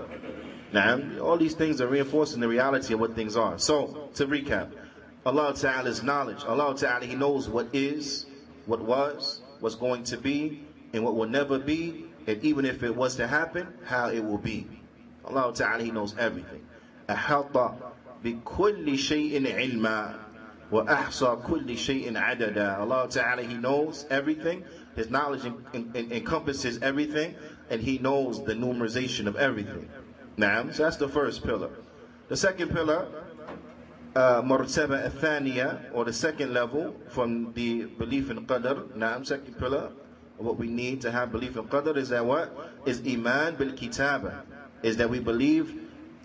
Naam. All these things are reinforcing the reality of what things are. So, to recap, Allah Ta'ala's knowledge. Allah Ta'ala, He knows what is, what was, what's going to be, and what will never be, and even if it was to happen, how it will be. Allah Ta'ala, He knows everything. أحاط بكل شيء علما وأحصى كل شيء عددا. Allah Ta'ala, He knows everything. His knowledge encompasses everything, and He knows the numerization of everything. Naam. So that's the first pillar. The second pillar, مرتبة الثانية, or the second level from the belief in qadr. Naam. Second pillar, what we need to have belief in qadr is that what? Is iman bil kitaba. Is that we believe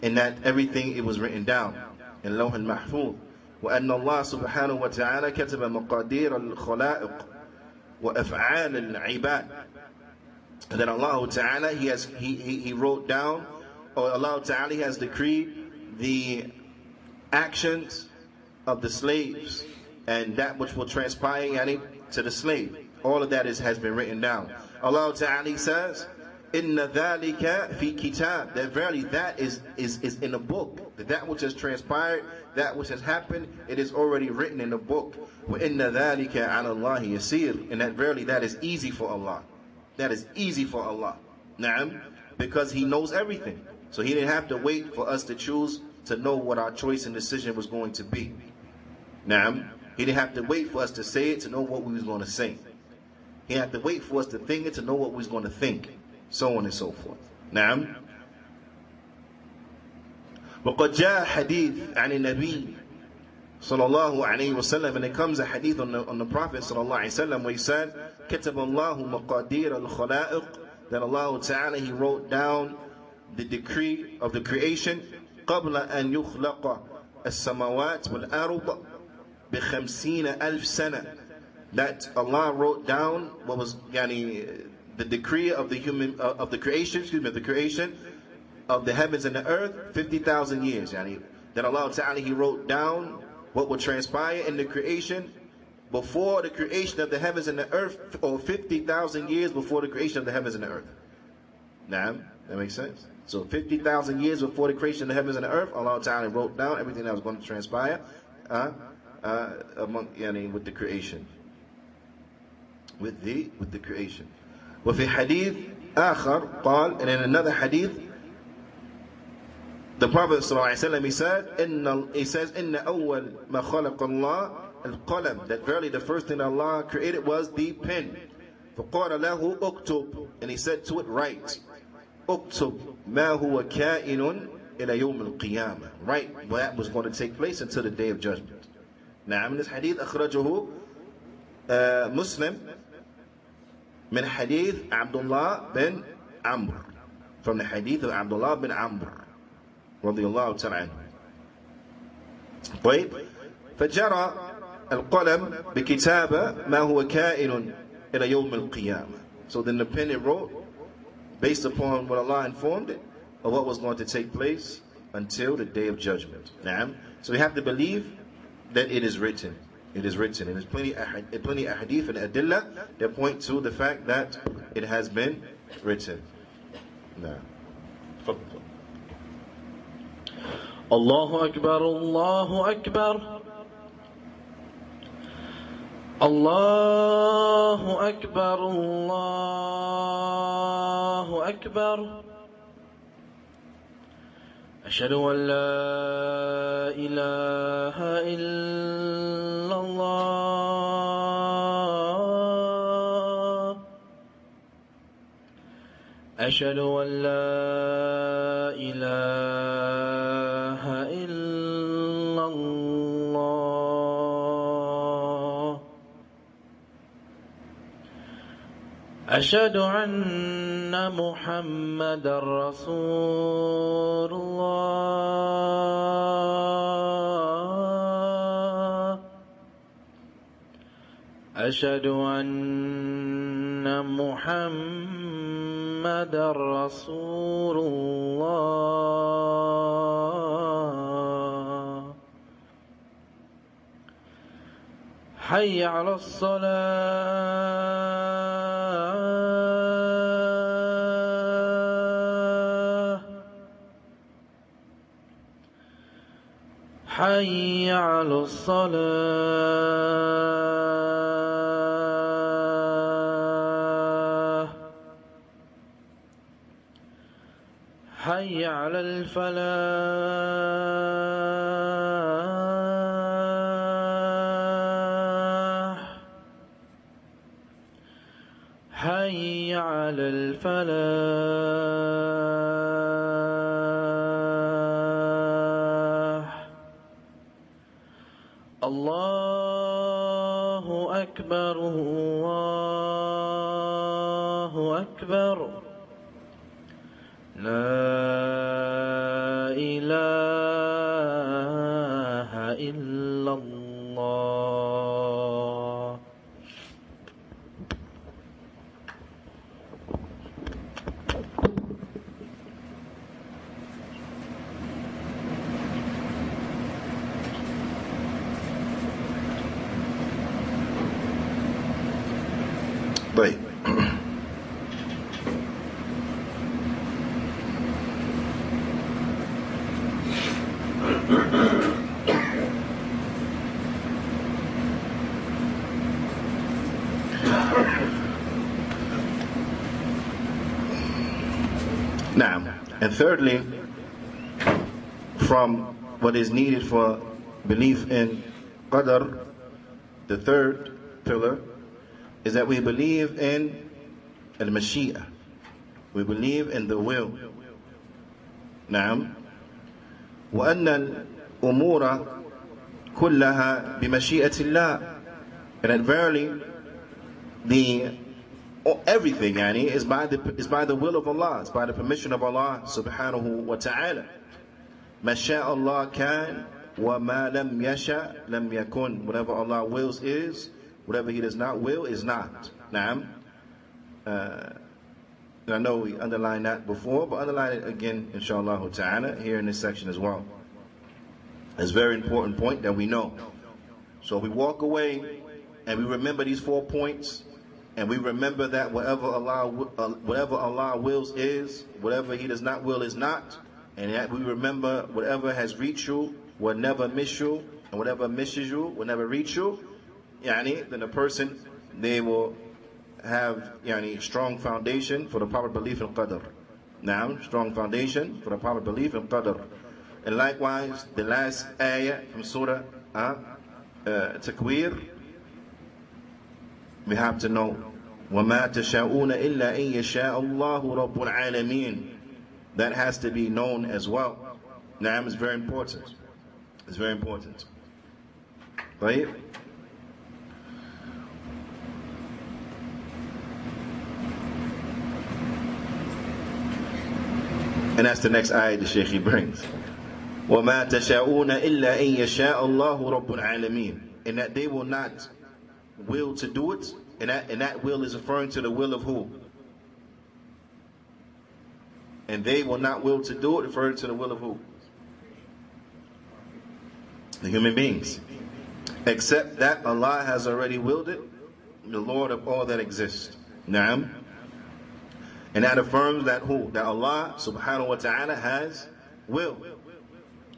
in that everything it was written down in Lawh al-Mahfuz. وأن الله سبحانه وتعالى كتب مقادير الخلائق وأفعال العباد. And that Allah Ta'ala, He wrote down, or Allah Ta'ala has decreed the actions of the slaves and that which will transpire to the slave. All of that has been written down. Allah Ta'ala says, Inna dhalika fi kitab, that verily that is in a book. That which has transpired, that which has happened, it is already written in the book. Wa inna dhalika ala Allahi yasir, and that verily that is easy for Allah. That is easy for Allah. Naam, because He knows everything. So He didn't have to wait for us to choose to know what our choice and decision was going to be. Naam, He didn't have to wait for us to say it to know what we was going to say. He had to wait for us to think it to know what we was going to think. So on and so forth. نعم. وقد جاء حديث عن النبي صلى الله عليه وسلم, and it comes a hadith on the Prophet صلى الله عليه وسلم where he said, كتب الله مقادير الخلائق, that Allah Ta'ala, He wrote down the decree of the creation قبل أن يخلق السماوات والأرض ب50,000 سنة, that Allah wrote down what was the decree of the of the creation, the creation of the heavens and the earth, 50,000 years. That Allah Ta'ala, He wrote down what would transpire in the creation before the creation of the heavens and the earth, or 50,000 years before the creation of the heavens and the earth. Naam, that makes sense? So 50,000 years before the creation of the heavens and the earth, Allah Ta'ala wrote down everything that was going to transpire with the creation. With the creation. وفي حديث آخر قال, and in another hadith, the Prophet ﷺ, he says, إن أول ما خلق الله القلم, that verily the first thing Allah created was the pen. فقال له اكتب, and He said to it, write. اكتب ما هو كائن إلى يوم القيامة, write what was going to take place until the day of judgment. Now in this hadith أخرجه Muslim من حديث عبد الله بن عمرو, from the hadith of Abdullah bin Amr رضي الله تعالى عنه. طيب, فجرى القلم بكتابة ما هو كائن إلى يوم القيامة. So then the pen wrote based upon what Allah informed it of what was going to take place until the day of judgment. So we have to believe that it is written. It is written, and there's plenty of hadith and adillah that point to the fact that it has been written. Now, Allahu Akbar, Allahu Akbar, Allahu Akbar, Allahu Akbar. أشهد أن لا إله إلا الله أشهد أن لا إله إلا الله أشهد أن محمد رسول الله أشهد أن محمد رسول الله حي على الصلاة حي على الصلاة حي على الفلاح حي على الفلاح الله أكبر الله أكبر لا إله إلا الله. طيب. Now, and thirdly, from what is needed for belief in Qadr, the third pillar is that we believe in al-Mashi'ah. We believe in the will. نعم. وأن الأمور كلها بمشيئة الله. And that verily, everything is by the will of Allah, it's by the permission of Allah subhanahu wa ta'ala. ما شاء الله كان وما لم يشاء لم يكن. Whatever Allah wills is, whatever He does not will is not. Naam. I know we underlined that before, but underline it again, inshallah ta'ala, here in this section as well. It's a very important point that we know. So we walk away and we remember these 4 points, and we remember that whatever Allah wills is, whatever He does not will is not, and that we remember whatever has reached you will never miss you, and whatever misses you will never reach you. Then a person, they will have strong foundation for the proper belief in Qadr. Now, strong foundation for the proper belief in Qadr. And likewise, the last ayah from Surah Takwir, we have to know وَمَا تَشَاءُونَ إِلَّا إِن يَشَاءَ اللَّهُ رَبُّ الْعَالَمِينَ. That has to be known as well. Now, it's very important. It's very important. Right? And that's the next ayah the Shaykh brings. وَمَا تَشَاءُونَ إِلَّا إِن يَشَاءَ اللَّهُ رَبُّ الْعَالَمِينَ. And that they will not will to do it, and that will is referring to the will of who? And they will not will to do it, referring to the will of who? The human beings. Except that Allah has already willed it, the Lord of all that exists. Naam. And that affirms that who? That Allah subhanahu wa ta'ala has will.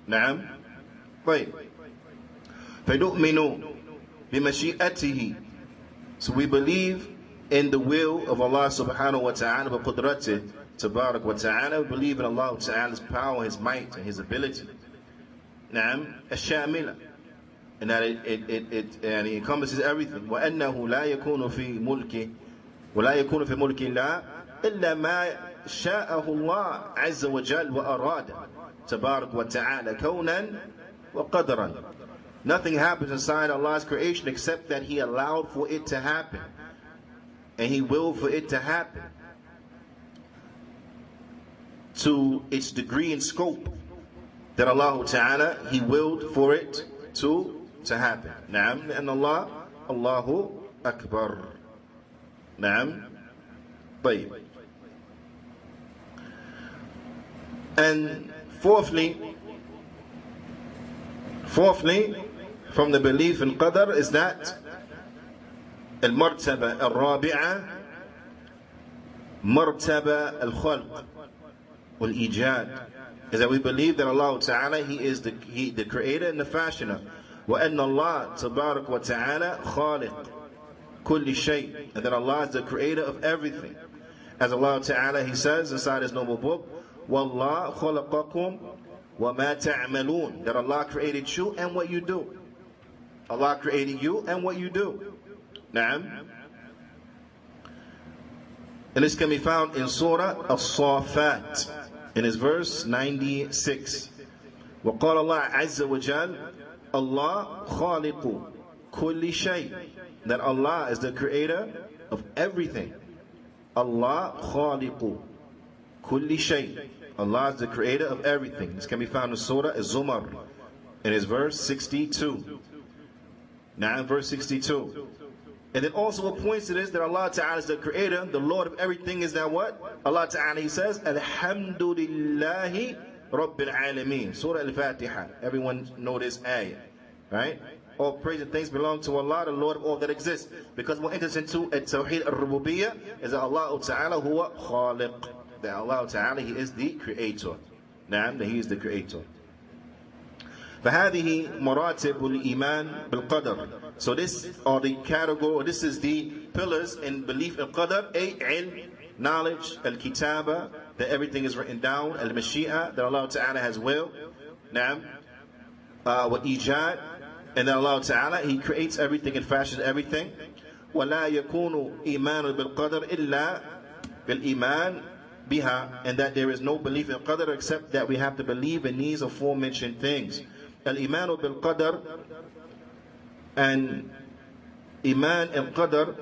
Naam. Right. فَنُؤْمِنُ بِمَشِيئَتِهِ. So we believe in the will of Allah subhanahu wa ta'ala, بِقُدْرَتِهِ tabarak wa ta'ala. We believe in Allah ta'ala's power, His might, and His ability. Naam. الشاملة. And that it encompasses everything. وَأَنَّهُ لَا يَكُونُ فِي مُلْكِهِ وَلَا يَكُونُ فِي مُلْكِ اللَّهِ إِلَّا مَا شَاءَهُ اللَّهُ عَزَّ وَجَلَّ وَأَرَادَ tabarak wa ta'ala كَوْنًا وَقَدْرًا. Nothing happens inside Allah's creation except that He allowed for it to happen, and He willed for it to happen to its degree and scope that Allah Ta'ala, He willed for it to happen. Naam, and Allahu أكبر. نعم. طيب. And fourthly, from the belief in Qadr is that المرتبة الرابعة مرتبة الخلق والإيجاد, is that we believe that Allah Ta'ala, He is the creator and the fashioner. وأن الله تبارك وتعالى خالق كل شيء, and that Allah is the creator of everything. As Allah Ta'ala, He says inside His noble book, وَاللَّهُ خَلَقَكُمْ وَمَا تَعْمَلُونَ, that Allah created you and what you do. Allah created you and what you do. Naam. And this can be found in Surah As-Saffat, in His verse 96. وَقَالَ اللَّهُ عَزَّ وَجَلَّ Allah khaliqu kulli shay, that Allah is the creator of everything. Allah khaliqu kulli shay, Allah is the creator of everything. This can be found in Surah Az-Zumar, in His verse 62. Now, verse 62. And then also what points to this, that Allah Ta'ala is the creator, the Lord of everything, is that what? Allah Ta'ala, He says, Alhamdulillahi Rabbil Alameen. Surah Al-Fatiha. Everyone know this ayah, right? All praise and thanks belong to Allah, the Lord of all that exists. Because what enters into At-Tawheed Al-Rububiyyah is that Allah Ta'ala huwa khaliq, that Allah Ta'ala, He is the creator. Naam, that He is the creator. فهذه مراتب الإيمان بالقدر. So this are the category, this is the pillars in belief in Qadr. Ilm, knowledge, al-kitaba, that everything is written down, al-mashi'a, that Allah Ta'ala has will, na'am, wa ijad, and that Allah Ta'ala, He creates everything and fashions everything. وَلَا يَكُونُ إِيمَانُ بِالْقَدْرِ إِلَّا بِالْإِيمَانِ biha, and that there is no belief in Qadr except that we have to believe in these aforementioned things. Al-Imanu bil-Qadr, and Iman and Qadr,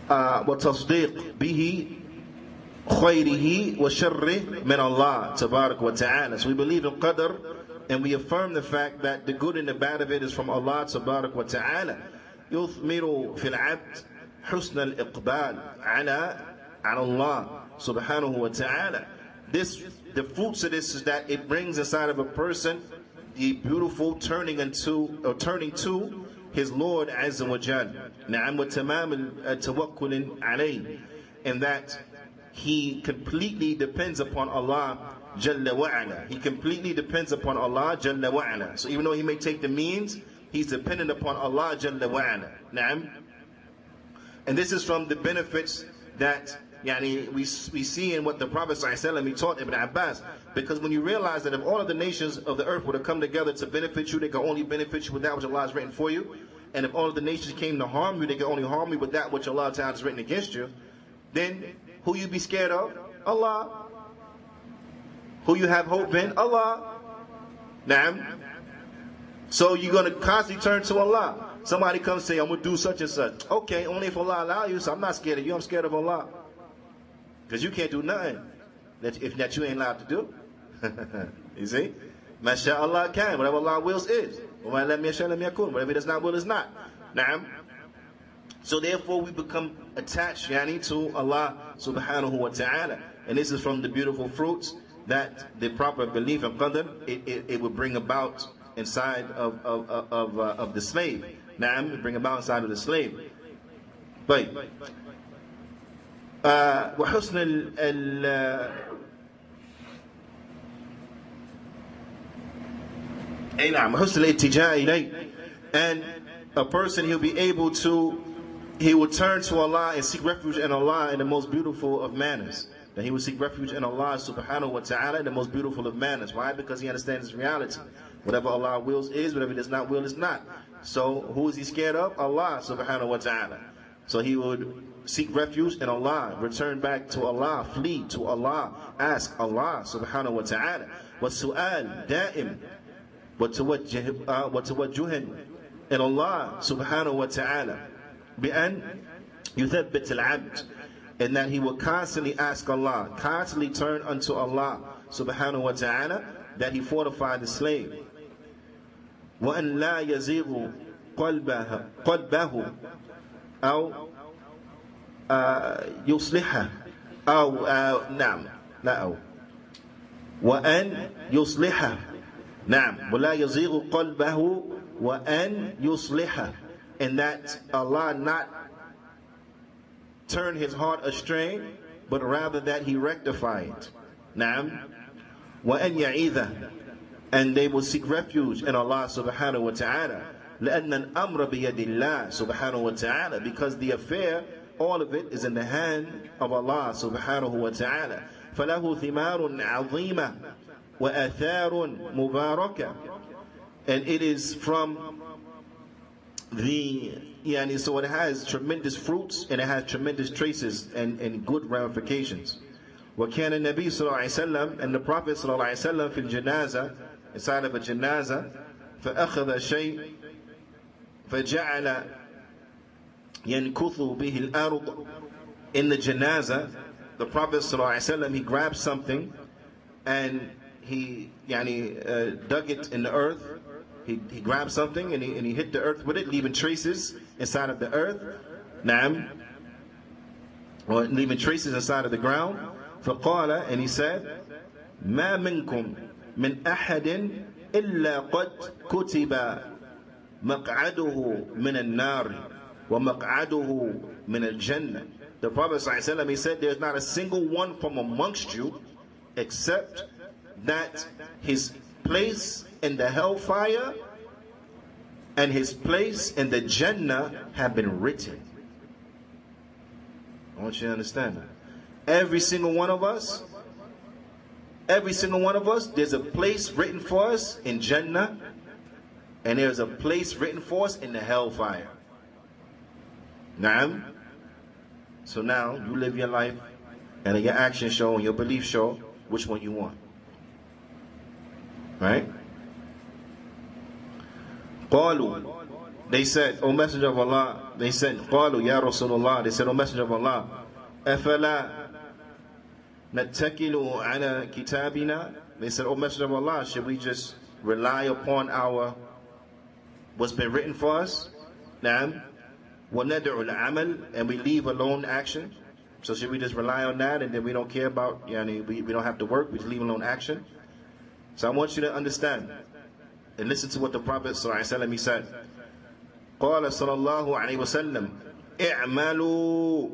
وتصديق به خيره وشره من الله تبارك وتعالى. So we believe in Qadr and we affirm the fact that the good and the bad of it is from Allah تبارك وتعالى. يثمر في العبد حسن الإقبال على الله سبحانه وتعالى. The fruits of this is that it brings inside of a person the beautiful turning to his Lord Azza wa Jal. Na'am wa tamam tawakkul alayh, and that he completely depends upon Allah Jalla wa Ala. He completely depends upon Allah Jalla wa Ala. So even though he may take the means, he's dependent upon Allah Jalla wa Ala. Na'am. And this is from the benefits that we see in what the Prophet ﷺ, he taught Ibn Abbas. Because when you realize that if all of the nations of the earth were to come together to benefit you, they can only benefit you with that which Allah has written for you. And if all of the nations came to harm you, they can only harm you with that which Allah has written against you. Then who you be scared of? Allah. Who you have hope in? Allah. Naam. So you're going to constantly turn to Allah. Somebody comes and say, I'm going to do such and such. Okay, only if Allah allows you, so I'm not scared of you, I'm scared of Allah. Because you can't do nothing that you ain't allowed to do. You see? MashaAllah can. Whatever Allah wills is. Whatever He does not will is not. Naam. So therefore we become attached to Allah subhanahu wa ta'ala. And this is from the beautiful fruits that the proper belief in Qadr, it will bring about inside of the slave. Naam, bring about inside of the slave. But وحسن حسن الاتجاه إليه, and a person he will turn to Allah and seek refuge in Allah in the most beautiful of manners. That he will seek refuge in Allah subhanahu wa ta'ala in the most beautiful of manners. Why? Because he understands his reality. Whatever Allah wills is, whatever He does not will is not. So who is he scared of? Allah subhanahu wa ta'ala. So he would seek refuge in Allah, return back to Allah, flee to Allah, ask Allah subhanahu wa ta'ala. وَالسُّؤَالِ دَائِمٌ وَتَوَجُّهٍ in Allah subhanahu wa ta'ala بِأَنْ يُثَبِّتِ الْعَبْدِ, and that he will constantly ask Allah, constantly turn unto Allah subhanahu wa ta'ala, that He fortify the slave. وَأَنْ لَا يَزِيغُ قلبه أو يصلحه أو نعم لا أو وأن يصلحه نعم ولا يزيغ قلبه وأن يصلحه, and that Allah not turn his heart astray, but rather that he rectify it. نعم وأن يعيذه, and they will seek refuge in Allah subhanahu wa ta'ala. لأن الأمر بيد الله سبحانه وتعالى, because the affair, all of it is in the hand of Allah subhanahu wa ta'ala. فله ثمار عظيمة وآثار مباركة, and it is from the so it has tremendous fruits and it has tremendous traces and good ramifications. وكان النبي صلى الله عليه وسلم, and the Prophet صلى الله عليه وسلم في الجنازة, inside of a janazah, فأخذ شيء فجعل ينكث به الأرض. In the janazah, the Prophet ﷺ, he grabbed something and he dug it in the earth. He grabbed something and he hit the earth with it, leaving traces inside of the earth. Naam, or leaving traces inside of the ground. فقال, and he said, ما منكم من أحد إلا قد كتب مقعده من النار ومقعده من الجنة. The Prophet ﷺ, he said, there's not a single one from amongst you except that his place in the hellfire and his place in the Jannah have been written. I want you to understand that. Every single one of us, there's a place written for us in Jannah, and there's a place written for us in the hellfire. Naam. So now you live your life, and your actions show and your beliefs show which one you want. Right? قالوا, they said, O Messenger of Allah, they said, قالوا يا رسول الله, they said, O Messenger of Allah, أفلا نتكل على كتابنا. They said, O Messenger of Allah, should we just rely upon what's been written for us? نعم وندع العمل, and we leave alone action. So should we just rely on that and then we don't care about, we don't have to work, we just leave alone action? So I want you to understand and listen to what the Prophet ﷺ, he said. قال صلى الله عليه وسلم اعملوا.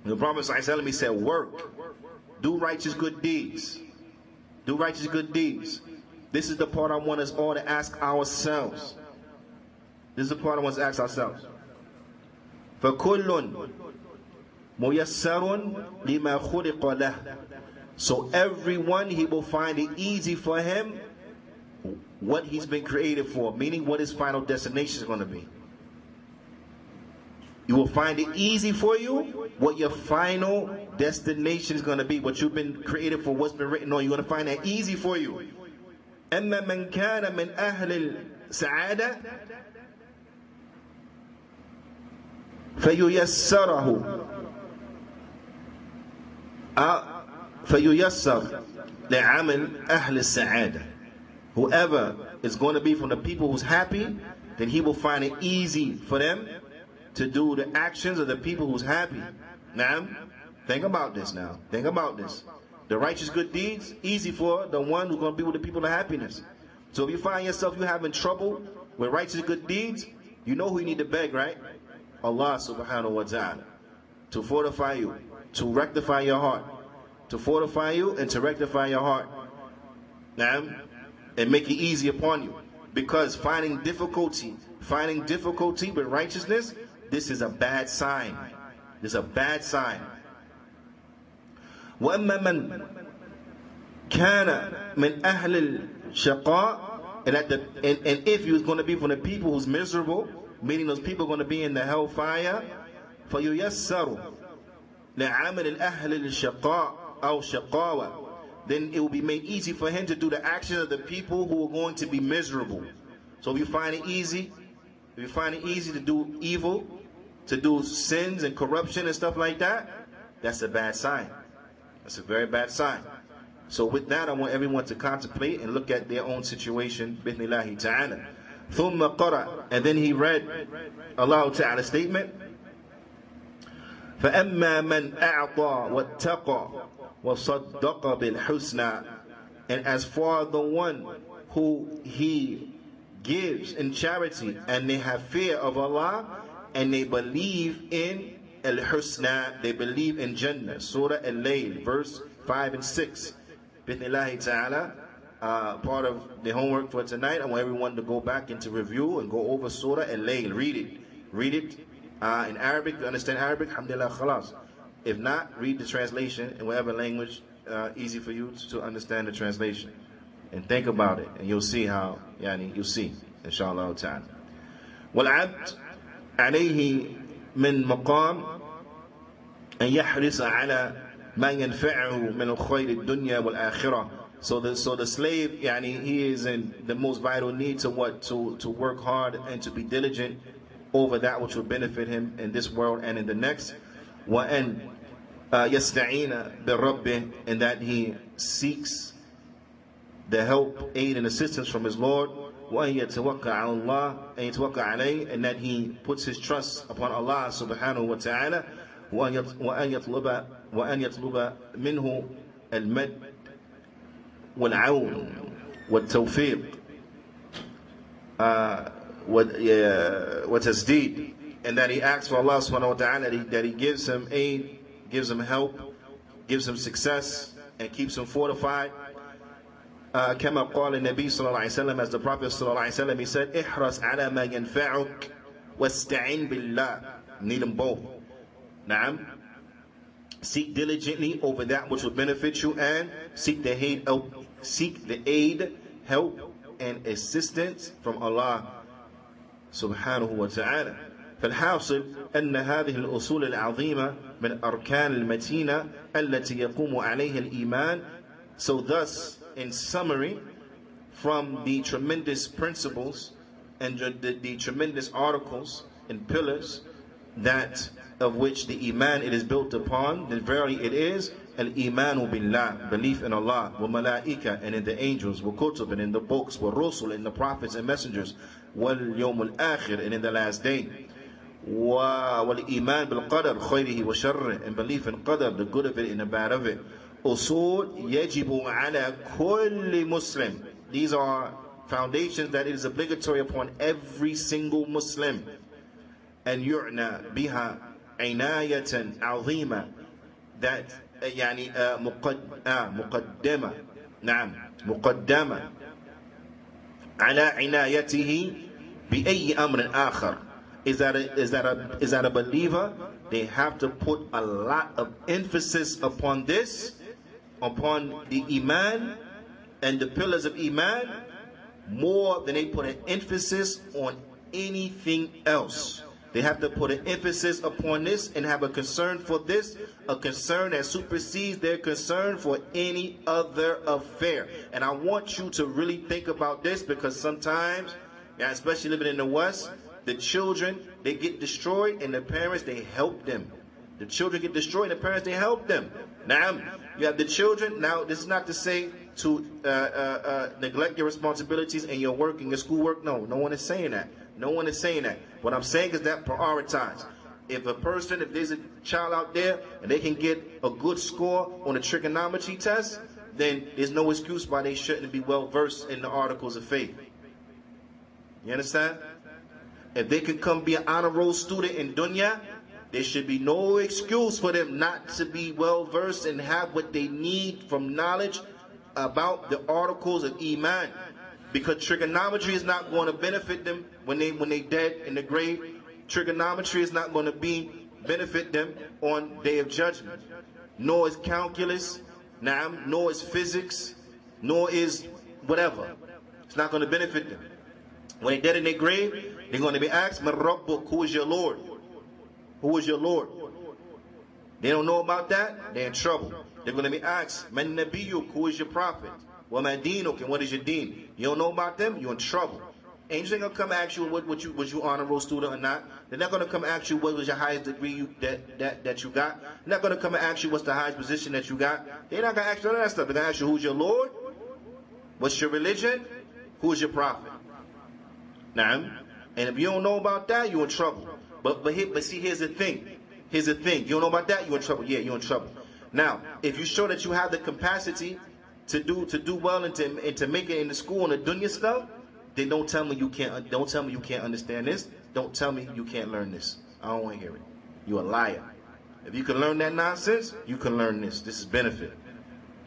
The Prophet ﷺ, he said, work, do righteous good deeds, do righteous good deeds. This is the part I want us all to ask ourselves. This is the part I want us to ask ourselves. فَكُلٌّ مُيَسَّرٌ لِمَا خُلِقَ لَهُ. So everyone, he will find it easy for him what he's been created for, meaning what his final destination is going to be. You will find it easy for you what your final destination is going to be, what you've been created for, what's been written on. You're going to find that easy for you. أَمَّا مَنْ كَانَ مِنْ أَهْلِ السَّعَادَةِ فَيُيَسَّرَهُ فَيُيَسَّرْ لِعَمَلْ أَهْلِ السَّعَادَةِ. Whoever is going to be from the people who's happy, then he will find it easy for them to do the actions of the people who's happy. Now, think about this now. Think about this. The righteous good deeds, easy for the one who's going to be with the people of happiness. So if you find yourself you having trouble with righteous good deeds, you know who you need to beg, right? Allah subhanahu wa ta'ala. To fortify you, to rectify your heart. To fortify you and to rectify your heart. Now, and make it easy upon you. Because finding difficulty with righteousness, this is a bad sign. This is a bad sign. وَأَمَّا مَنْ كَانَ مِنْ أَهْلِ الشَّقَاءِ, and if you're going to be from the people who's miserable, meaning those people are going to be in the hellfire, فَيُيَسَّرُ لِعَمَلِ الْأَهْلِ الشَّقَاءِ أَوْ شَقَاوَةِ, then it will be made easy for him to do the actions of the people who are going to be miserable. So if you find it easy, to do evil, to do sins and corruption and stuff like that, that's a bad sign. That's a very bad sign. So with that, I want everyone to contemplate and look at their own situation. Bismillahi ta'ala. ثُمَّ قَرَأ, and then he read Allah Ta'ala's statement, فَأَمَّا مَنْ أَعْطَى وَاتَّقَى وَصَدَّقَ بِالْحُسْنَى. And as for the one who he gives in charity and they have fear of Allah and they believe in al-husna, they believe in Jannah. Surah Al-Layl, verse 5 and 6. Bismillahi ta'ala. Part of the homework for tonight, I want everyone to go back into review and go over Surah Al-Layl. Read it in Arabic. To understand Arabic, alhamdulillah, khalas. If not, read the translation in whatever language easy for you to understand the translation. And think about it, and you'll see how, you'll see, inshallah ta'ala. وَالْعَبْدُ عَلَيْهِ مِنْ مَقَامٍ أَنْ يَحْرِصَ عَلَى مَا يَنْفَعُهُ مِنْ الْخَيْرِ الدُّنْيَا وَالْآخِرَةِ. So the slave, he is in the most vital need to work hard and to be diligent over that which will benefit him in this world and in the next. وَأَنْ يَسْتَعِينَ بِرَبِّهِ, and that he seeks the help, aid, and assistance from his Lord. وَأَنْ يَتَوَكَّ عَلَى اللَّهِ, and يَتَوَكَّ عَلَيْهِ, and that he puts his trust upon Allah subhanahu wa ta'ala. وَأَنْ يَطْلُبَ مِنْهُ الْمَدْ والعون والتوفيق وتسديد, and that he asks for Allah subhanahu wa ta'ala that he gives him aid, gives him help, gives him success, and keeps him fortified. كما قال النبي صلى الله عليه وسلم, as the Prophet صلى الله عليه وسلم, he said, احرص على ما ينفعك واستعين بالله. Need them both. نعم. Seek diligently over that which will benefit you, and seek the aid, help, and assistance from Allah subhanahu wa ta'ala. فالحاصل أن هذه الأصول العظيمة من أركان المتينة التي يقوم عليها الإيمان. So thus, in summary, from the tremendous principles and the tremendous articles and pillars that of which the iman it is built upon, then verily it is al-imanu billah, belief in Allah, wa malaika, and in the angels, wa kutub, and in the books, wa rusul, and the prophets and messengers, wal yawmul akhir, and in the last day, wal iman bil qadar khayrihi wa sharrihi, and belief in qadar, the good of it and the bad of it. Usul yajibu ala kulli muslim. These are foundations that it is obligatory upon every single Muslim. And yu'na biha عناية عظيمة, that يعني مقدمة على عنايته بأي أمر آخر. Is that a believer? They have to put a lot of emphasis upon this, upon the iman and the pillars of iman, more than they put an emphasis on anything else. They have to put an emphasis upon this and have a concern for this, a concern that supersedes their concern for any other affair. And I want you to really think about this, because sometimes, especially living in the West, the children, they get destroyed and the parents, they help them. The children get destroyed and the parents, they help them. Now, you have the children. Now, this is not to say to neglect your responsibilities and your work and your schoolwork. No one is saying that. No one is saying that. What I'm saying is that prioritize. If there's a child out there and they can get a good score on a trigonometry test, then there's no excuse why they shouldn't be well versed in the articles of faith. You understand? If they can come be an honor roll student in dunya, there should be no excuse for them not to be well versed and have what they need from knowledge about the articles of iman. Because trigonometry is not going to benefit them when they dead in the grave. Trigonometry is not going to benefit them on Day of Judgment. Nor is calculus, nor is physics, nor is whatever. It's not going to benefit them. When they dead in their grave, they're going to be asked, "Man Rabbuk," who is your Lord? Who is your Lord? They don't know about that, they're in trouble. They're going to be asked, "Man Nabiyyuk," who is your prophet? وَمَا دِينُكَ, and what is your deen? You don't know about them, you're in trouble. Angels ain't going to come ask you was you honor roll student or not. They're not going to come ask you what was your highest degree that you got. They're not going to come and ask you what's the highest position that you got. They're not going to ask you all that stuff. They're going to ask you who's your Lord, what's your religion, who's your prophet. Naam. And if you don't know about that, you're in trouble. But see, here's the thing. Here's the thing. You don't know about that, you're in trouble. Yeah, you're in trouble. Now, if you show that you have the capacity to do well and to make it in the school and the dunya stuff, then don't tell me you can't. Don't tell me you can't understand this. Don't tell me you can't learn this. I don't want to hear it. You're a liar. If you can learn that nonsense, you can learn this. This is benefit.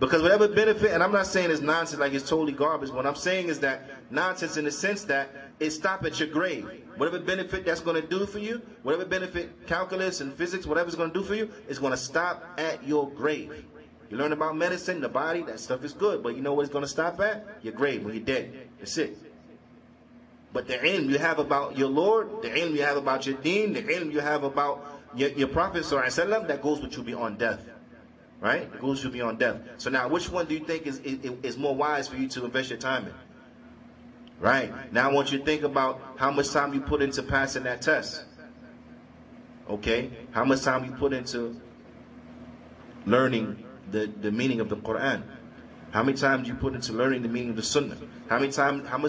Because whatever benefit, and I'm not saying it's nonsense like it's totally garbage. What I'm saying is that nonsense in the sense that it stop at your grave. Whatever benefit that's going to do for you, whatever benefit calculus and physics, whatever it's going to do for you, is going to stop at your grave. You learn about medicine, the body, that stuff is good. But you know what it's going to stop at? Your grave, when you're dead. That's it. But the ilm you have about your Lord, the ilm you have about your deen, the ilm you have about your Prophet ﷺ, that goes with you beyond death. Right? It goes with you beyond death. So now, which one do you think is more wise for you to invest your time in? Right? Now I want you to think about how much time you put into passing that test. Okay? How much time you put into learning the meaning of the Qur'an. How many times you put into learning the meaning of the Sunnah? How much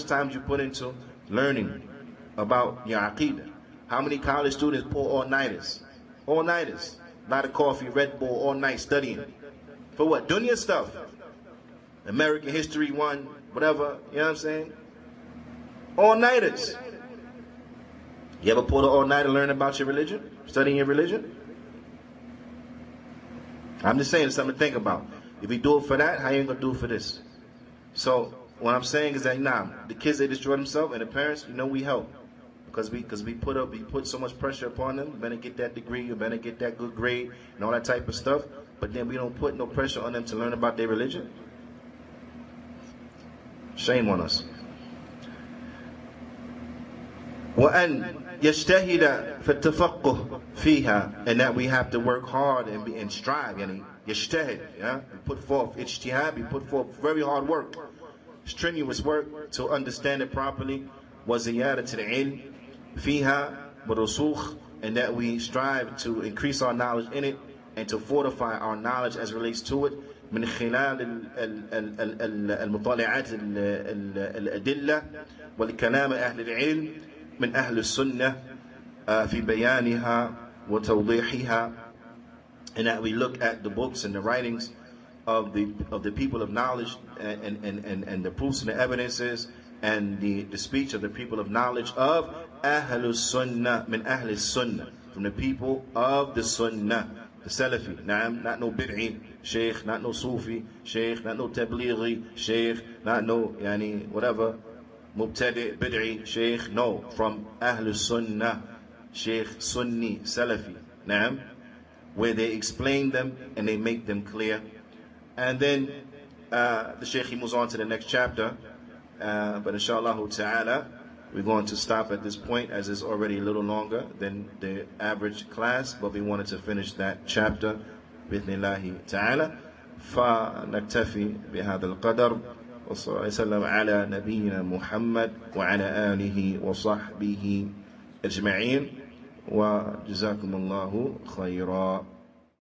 time you put into learning about your Aqidah? How many college students pull all-nighters? All-nighters. A lot of coffee, Red Bull, all night studying. For what? Dunya stuff. American History 1, whatever. You know what I'm saying? All-nighters. You ever pull an all-nighter learn about your religion? Studying your religion? I'm just saying it's something to think about. If you do it for that, how you going to do it for this? So, what I'm saying is that, the kids, they destroy themselves, and the parents, we help. Because we put so much pressure upon them. You better get that degree, you better get that good grade, and all that type of stuff. But then we don't put no pressure on them to learn about their religion. Shame on us. وأن يجتهد في التفقه فيها, and that we have to work hard and strive. يجتهد, yeah? We put forth ijtihad, we put forth very hard work, strenuous work to understand it properly. وزيادة العلم فيها ورسوخ, and that we strive to increase our knowledge in it and to fortify our knowledge as relates to it. من خلال المطالعات الأدلة والكلام أهل العلم من أهل السنة في بيانها وتوضيحها, and that we look at the books and the writings of the people of knowledge and the proofs and the evidences and the speech of the people of knowledge of Ahlul Sunnah, min Ahlul Sunnah, from the people of the Sunnah, the Salafy. Not no bid'i sheikh, not no Sufi sheikh, not no Tablighi sheikh, not no whatever Mubtadi bid'i sheikh. No, from Ahlul Sunnah, Sheikh Sunni Salafi, where they explain them and they make them clear. And then the Sheikh, he moves on to the next chapter. But inshallah ta'ala, we're going to stop at this point, as it's already a little longer than the average class, but we wanted to finish that chapter بإذن ta'ala. فنكتفي بهذا القدر وصلى الله وسلم على نبينا محمد وعلى آله وصحبه أجمعين وجزاكم الله خيرا.